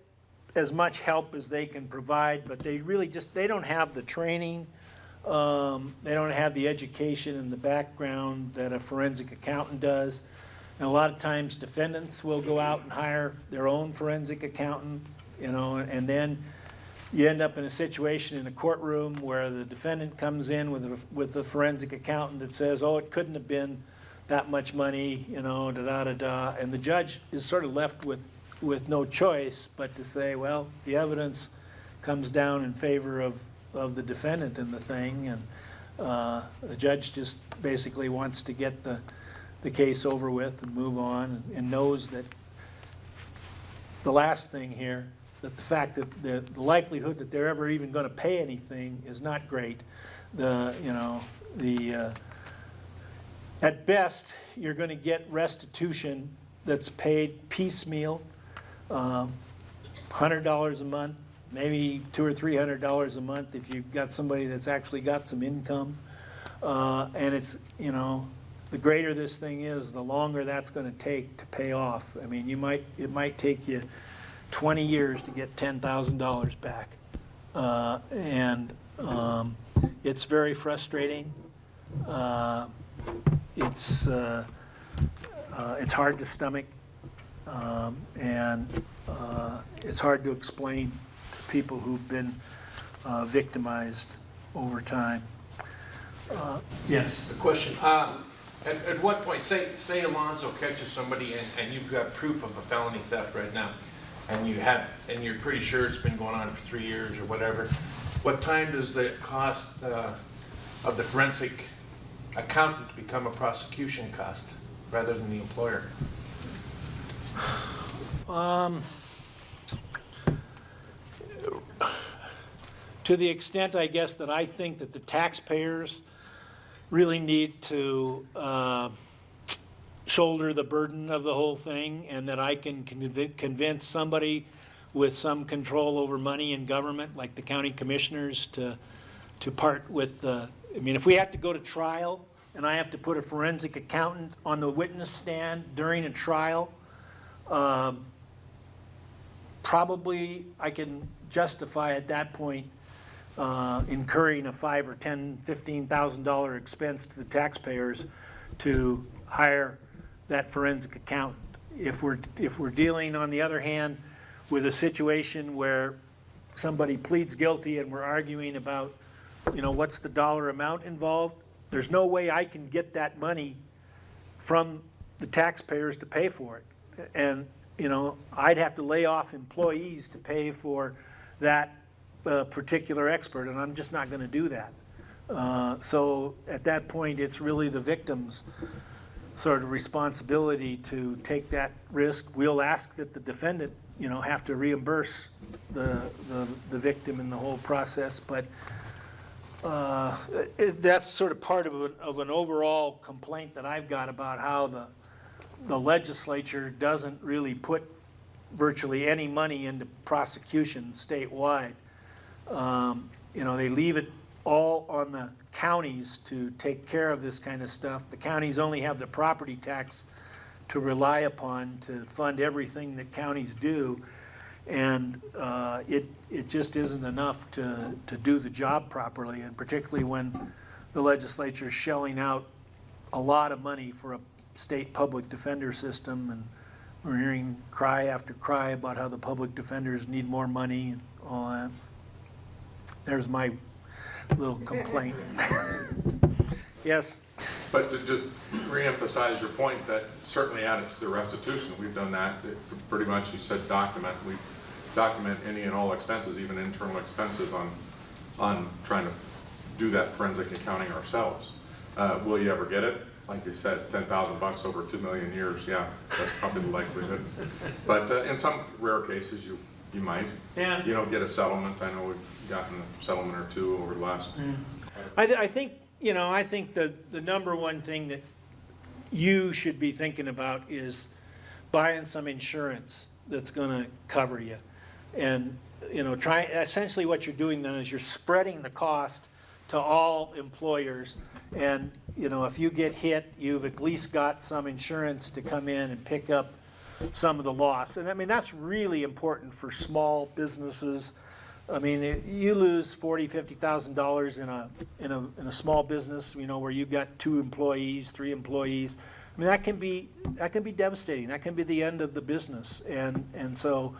as much help as they can provide, but they really they don't have the training, they don't have the education and the background that a forensic accountant does. And a lot of times defendants will go out and hire their own forensic accountant, and then you end up in a situation in a courtroom where the defendant comes in with a forensic accountant that says, oh, it couldn't have been that much money, da-da-da-da, and the judge is sort of left with no choice but to say, well, the evidence comes down in favor of the defendant in the thing, and the judge just basically wants to get the case over with and move on, and knows that the last thing here, that the fact that the likelihood that they're ever even going to pay anything is not great. At best, you're going to get restitution that's paid piecemeal, $100 a month, maybe $200 or $300 a month if you've got somebody that's actually got some income. And it's, the greater this thing is, the longer that's going to take to pay off. I mean, it might take you 20 years to get $10,000 back. It's very frustrating. It's hard to stomach, and it's hard to explain to people who've been victimized over time. Yes? A question. At what point, say Alonzo catches somebody and you've got proof of a felony theft right now, and you're pretty sure it's been going on for 3 years or whatever, what time does the cost of the forensic accountant become a prosecution cost rather than the employer? To the extent, I guess, that I think that the taxpayers really need to shoulder the burden of the whole thing, and that I can convince somebody with some control over money in government, like the county commissioners, to part with if we have to go to trial and I have to put a forensic accountant on the witness stand during a trial, probably I can justify at that point incurring a $5,000 or $10,000, $15,000 expense to the taxpayers to hire that forensic accountant. If we're dealing, on the other hand, with a situation where somebody pleads guilty and we're arguing about, what's the dollar amount involved, there's no way I can get that money from the taxpayers to pay for it. And, I'd have to lay off employees to pay for that particular expert, and I'm just not going to do that. So at that point, it's really the victim's sort of responsibility to take that risk. We'll ask that the defendant, have to reimburse the victim in the whole process, but that's sort of part of an overall complaint that I've got about how the legislature doesn't really put virtually any money into prosecution statewide. They leave it all on the counties to take care of this kind of stuff. The counties only have the property tax to rely upon to fund everything that counties do, and it just isn't enough to do the job properly, and particularly when the legislature is shelling out a lot of money for a state public defender system, and we're hearing cry after cry about how the public defenders need more money and all that. There's my little complaint. Yes? But to just reemphasize your point, that certainly added to the restitution. We've done that. Pretty much, you said document. We document any and all expenses, even internal expenses, on trying to do that forensic accounting ourselves. Will you ever get it? Like you said, $10,000 over 2 million years. Yeah, that's probably the likelihood. But in some rare cases, you might. Yeah. Get a settlement. I know we've gotten a settlement or two over the last. I think the number one thing that you should be thinking about is buying some insurance that's gonna cover you. And, essentially what you're doing then is you're spreading the cost to all employers. And, if you get hit, you've at least got some insurance to come in and pick up some of the loss. And I mean, that's really important for small businesses. I mean, you lose $40,000, $50,000 in a small business, where you've got 2 employees, 3 employees. I mean, that can be devastating. That can be the end of the business. And so,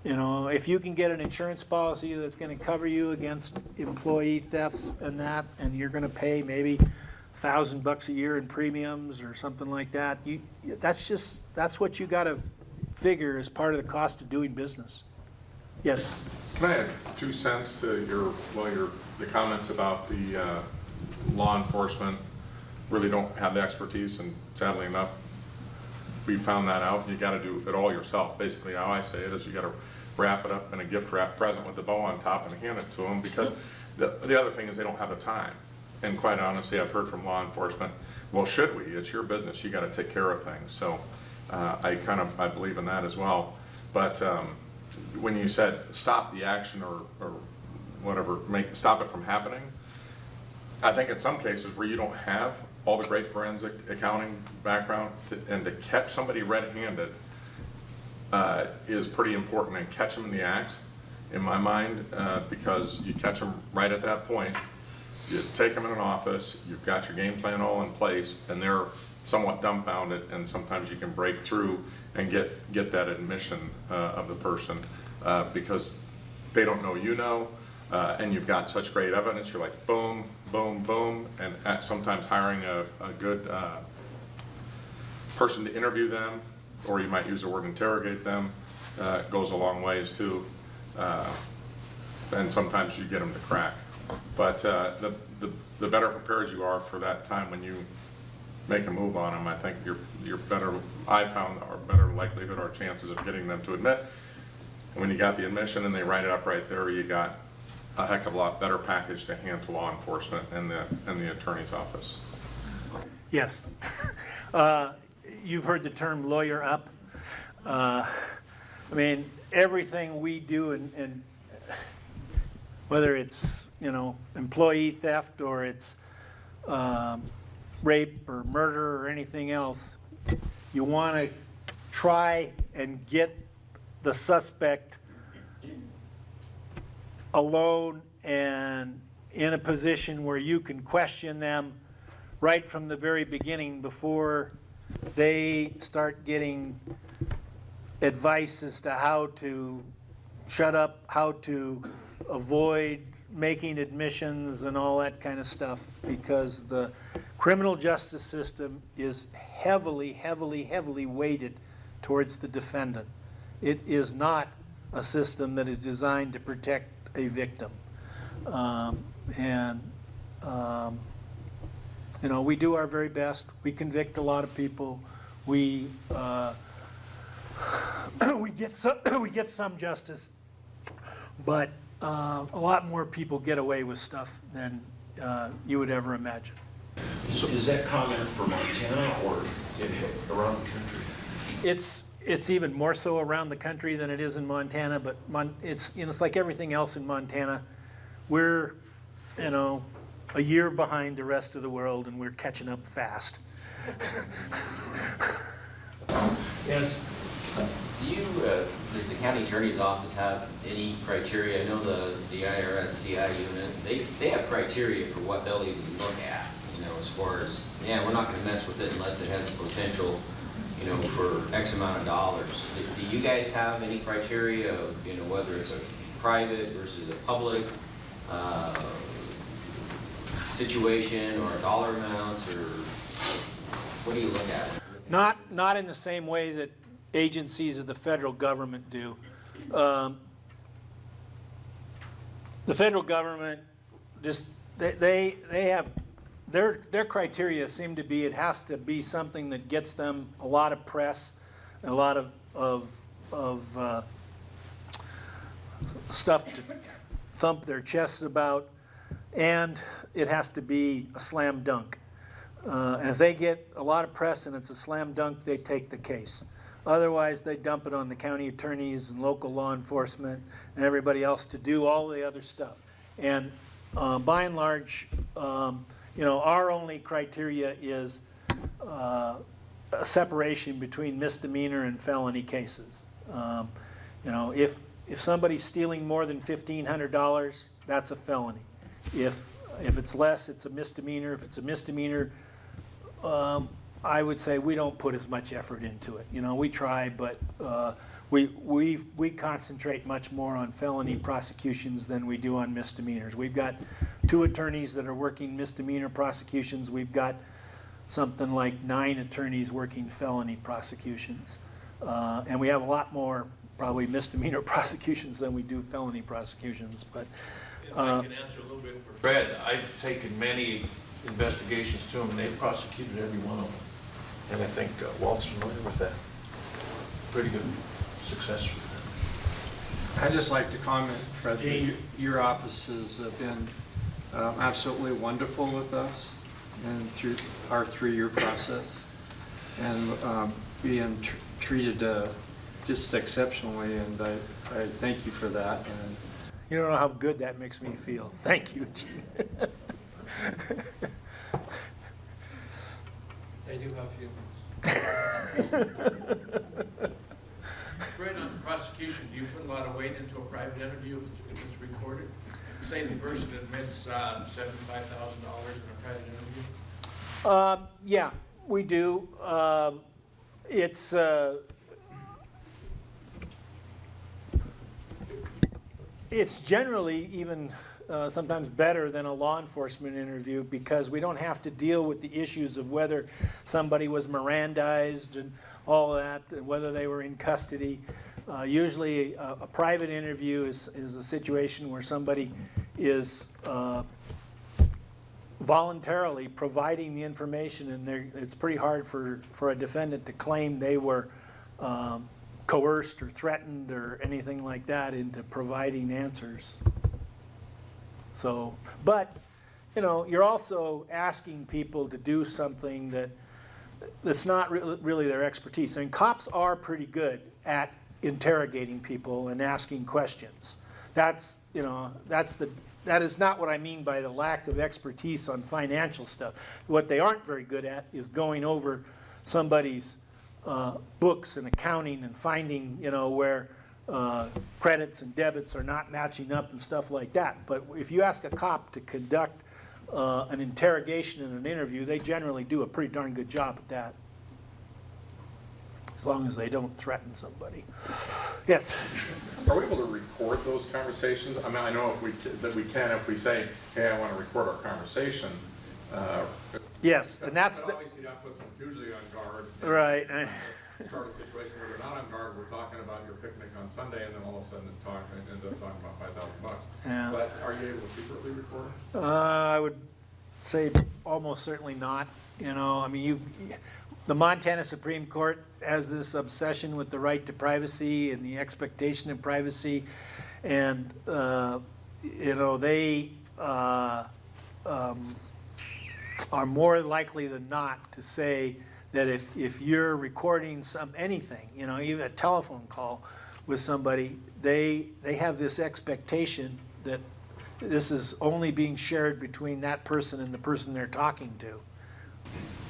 if you can get an insurance policy that's going to cover you against employee thefts and that, and you're going to pay maybe $1,000 a year in premiums or something like that, that's what you got to figure as part of the cost of doing business. Yes. Can I add 2 cents to the comments about the law enforcement really don't have the expertise, and sadly enough, we found that out. You got to do it all yourself. Basically, how I say it is, you got to wrap it up in a gift wrap present with the bow on top and hand it to them, because the other thing is they don't have the time. And quite honestly, I've heard from law enforcement, well, should we? It's your business. You got to take care of things. So I believe in that as well. But when you said stop the action or whatever, stop it from happening, I think in some cases where you don't have all the great forensic accounting background and to catch somebody red-handed is pretty important, and catch them in the act, in my mind, because you catch them right at that point. You take them in an office, you've got your game plan all in place, and they're somewhat dumbfounded, and sometimes you can break through and get that admission of the person because they don't know and you've got such great evidence. You're like boom, boom, boom, and sometimes hiring a good person to interview them, or you might use the word interrogate them, goes a long ways too, and sometimes you get them to crack. But the better prepared you are for that time when you make a move on them, I think you're better. I found our better likelihood, our chances of getting them to admit. And when you got the admission and they write it up right there, you got a heck of a lot better package to hand to law enforcement and the attorney's office. Yes. You've heard the term lawyer up. I mean, everything we do, and whether it's employee theft or it's rape or murder or anything else, you want to try and get the suspect alone and in a position where you can question them right from the very beginning before they start getting advice as to how to shut up, how to avoid making admissions and all that kind of stuff, because the criminal justice system is heavily, heavily, heavily weighted towards the defendant. It is not a system that is designed to protect a victim. We do our very best. We convict a lot of people. We get some justice, but a lot more people get away with stuff than you would ever imagine. So is that comment for Montana or around the country? It's even more so around the country than it is in Montana, but it's like everything else in Montana. We're a year behind the rest of the world, and we're catching up fast. Yes. Does the county attorney's office have any criteria? I know the IRS CI unit, they have criteria for what they'll even look at, as far as, we're not gonna mess with it unless it has the potential, for X amount of dollars. Do you guys have any criteria of, whether it's a private versus a public situation, or dollar amounts, or what do you look at? Not in the same way that agencies of the federal government do. The federal government they have their criteria seem to be, it has to be something that gets them a lot of press, a lot of stuff to thump their chests about, and it has to be a slam dunk. And if they get a lot of press and it's a slam dunk, they take the case. Otherwise, they dump it on the county attorneys and local law enforcement and everybody else to do all the other stuff. And by and large, our only criteria is a separation between misdemeanor and felony cases. If somebody's stealing more than $1,500, that's a felony. If it's less, it's a misdemeanor. If it's a misdemeanor, I would say we don't put as much effort into it. We try, but we concentrate much more on felony prosecutions than we do on misdemeanors. We've got 2 attorneys that are working misdemeanor prosecutions. We've got something like 9 attorneys working felony prosecutions. And we have a lot more probably misdemeanor prosecutions than we do felony prosecutions. But If I can answer a little bit for Fred, I've taken many investigations to them, and they've prosecuted every one of them. And I think Walt's familiar with that. Pretty good success with that. I'd just like to comment, Fred, that your office has been absolutely wonderful with us and through our 3-year process, and being treated just exceptionally, and I thank you for that. And you don't know how good that makes me feel. Thank you, Gene. I do have feelings. Fred, on the prosecution, do you put a lot of weight into a private interview if it's recorded? Say the person admits $75,000 in a private interview? Yeah, we do. It's generally even sometimes better than a law enforcement interview because we don't have to deal with the issues of whether somebody was Mirandized and all that, and whether they were in custody. Usually a private interview is a situation where somebody is voluntarily providing the information, and it's pretty hard for a defendant to claim they were coerced or threatened or anything like that into providing answers. So, but, you're also asking people to do something that's not really their expertise. I mean, cops are pretty good at interrogating people and asking questions. That is not what I mean by the lack of expertise on financial stuff. What they aren't very good at is going over somebody's books and accounting and finding, where credits and debits are not matching up and stuff like that. But if you ask a cop to conduct an interrogation and an interview, they generally do a pretty darn good job at that. As long as they don't threaten somebody. Yes? Are we able to record those conversations? I mean, I know that we can if we say, hey, I want to record our conversation. Yes, and that's the... Obviously, that puts them hugely on guard. Right. Start a situation where they're not on guard, we're talking about your picnic on Sunday, and then all of a sudden it ends up talking about $5,000. Yeah. But are you able to secretly record? I would say almost certainly not. I mean, the Montana Supreme Court has this obsession with the right to privacy and the expectation of privacy, and they are more likely than not to say that if you're recording anything, even a telephone call with somebody, they have this expectation that this is only being shared between that person and the person they're talking to.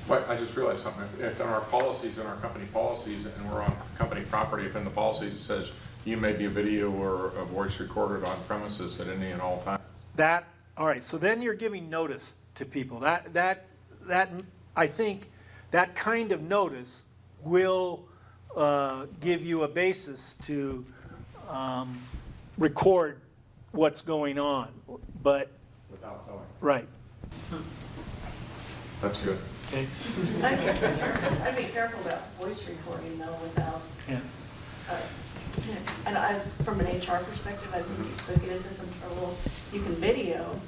Well, I just realized something. If in our policies, in our company policies, and we're on company property, if in the policies it says you may be a video or a voice recorded on premises at any and all times. All right, so then you're giving notice to people. That I think that kind of notice will give you a basis to record what's going on, but... Without telling. Right. That's good. Okay. I'd be careful about voice recording though without, Yeah. and from an HR perspective, I think you could get into some trouble. You can video.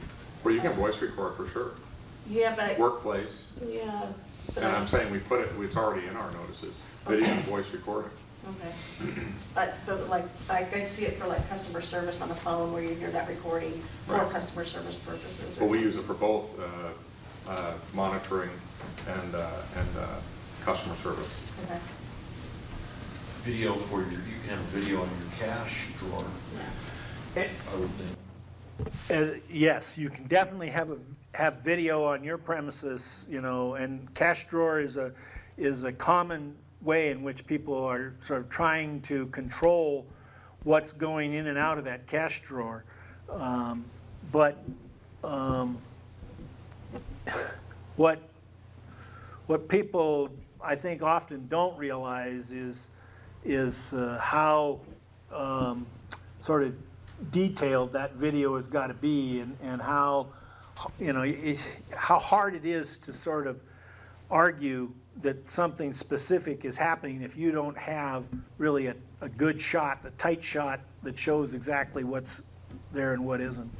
Well, you can voice record for sure. Yeah, but. Workplace. Yeah. But And I'm saying we put it, it's already in our notices, video and voice recording. Okay. But like, I could see it for like customer service on the phone where you hear that recording for Right. customer service purposes. But we use it for both monitoring and customer service. Okay. Video for your, you can have a video on your cash drawer, Yeah. I would think. Yes, you can definitely have video on your premises, you know, and cash drawer is a common way in which people are sort of trying to control what's going in and out of that cash drawer. But what people, I think, often don't realize is how sort of detailed that video has got to be, and how, you know, how hard it is to sort of argue that something specific is happening if you don't have really a good shot, a tight shot that shows exactly what's there and what isn't.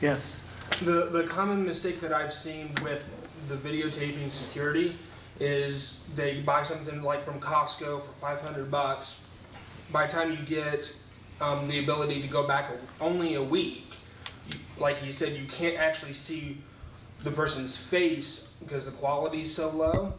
Yes? The common mistake that I've seen with the videotaping security is they buy something like from Costco for $500. By the time you get the ability to go back only a week, like he said, you can't actually see the person's face because the quality is so low.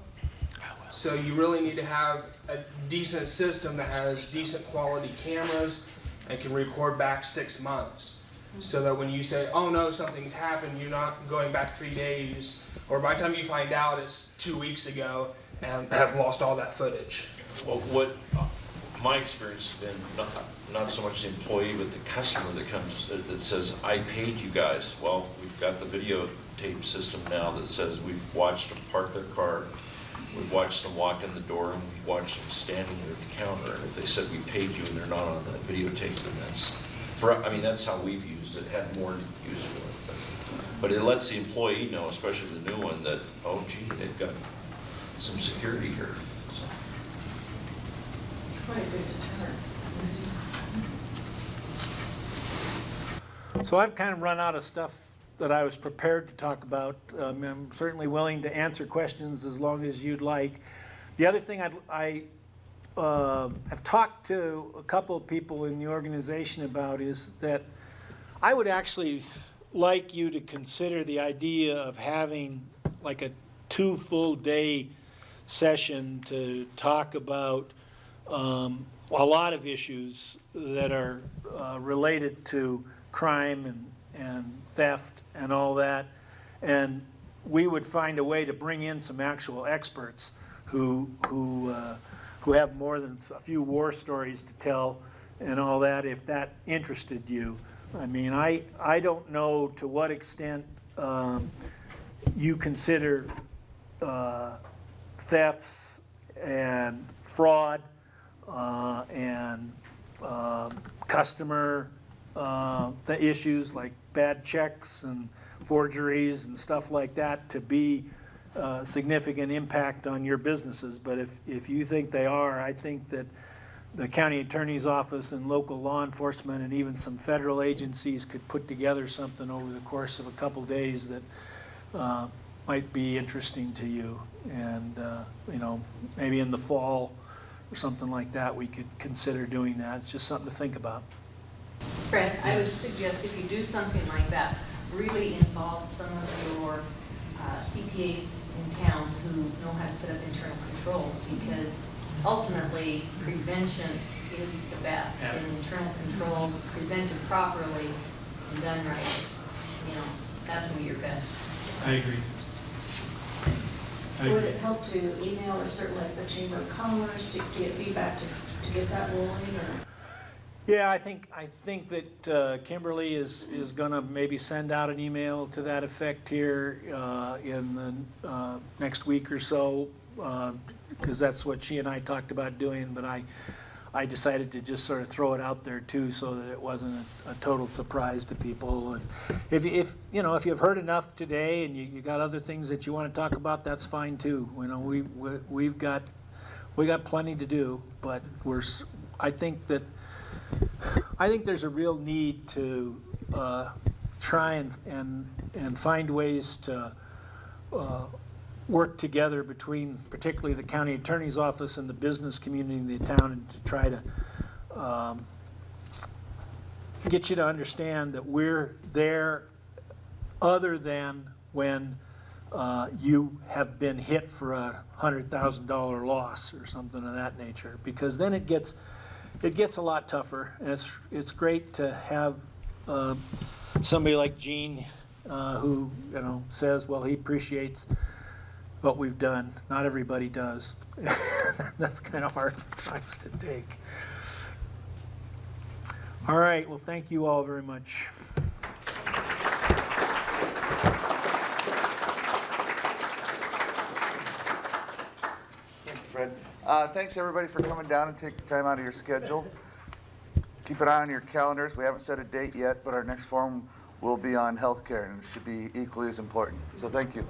So you really need to have a decent system that has decent quality cameras and can record back 6 months. So that when you say, oh no, something's happened, you're not going back 3 days, or by the time you find out it's 2 weeks ago and have lost all that footage. Well, what my experience has been, not so much the employee, but the customer that comes, that says, I paid you guys. Well, we've got the videotape system now that says we've watched them park their car, we've watched them walk in the door, and we've watched them standing there at the counter. And if they said we paid you and they're not on that videotape, then that's, I mean, that's how we've used it, had more use for it. But it lets the employee know, especially the new one, that, oh gee, they've got some security here. So. Quite a good deterrent. So I've kind of run out of stuff that I was prepared to talk about. I'm certainly willing to answer questions as long as you'd like. The other thing I have talked to a couple of people in the organization about is that I would actually like you to consider the idea of having like a 2 full day session to talk about a lot of issues that are related to crime and theft and all that. And we would find a way to bring in some actual experts who have more than a few war stories to tell and all that, if that interested you. I mean, I don't know to what extent you consider thefts and fraud and customer the issues like bad checks and forgeries and stuff like that to be significant impact on your businesses. But if you think they are, I think that the county attorney's office and local law enforcement and even some federal agencies could put together something over the course of a couple days that might be interesting to you. And you know, maybe in the fall or something like that, we could consider doing that. It's just something to think about. Fred, I would suggest if you do something like that, really involve some of your CPAs in town who know how to set up internal controls, because ultimately prevention is the best. And internal controls presented properly and done right, you know, that's when you're best. I agree. Would it help to email or certainly like the Chamber of Commerce to get feedback to get that rolling, or? Yeah, I think that Kimberly is going to maybe send out an email to that effect here in the next week or so, because that's what she and I talked about doing. But I decided to just sort of throw it out there too, so that it wasn't a total surprise to people. And if you know, if you've heard enough today and you got other things that you want to talk about, that's fine too. You know, we've got plenty to do, but I think there's a real need to try and find ways to work together between particularly the county attorney's office and the business community in the town, and to try to get you to understand that we're there other than when you have been hit for a $100,000 loss or something of that nature, because then it gets a lot tougher. And it's great to have somebody like Gene who says, well, he appreciates what we've done. Not everybody does. That's kind of hard times to take. All right, well, thank you all very much. Thank you, Fred. Thanks, everybody, for coming down and taking time out of your schedule. Keep an eye on your calendars. We haven't set a date yet, but our next forum will be on healthcare, and it should be equally as important. So thank you.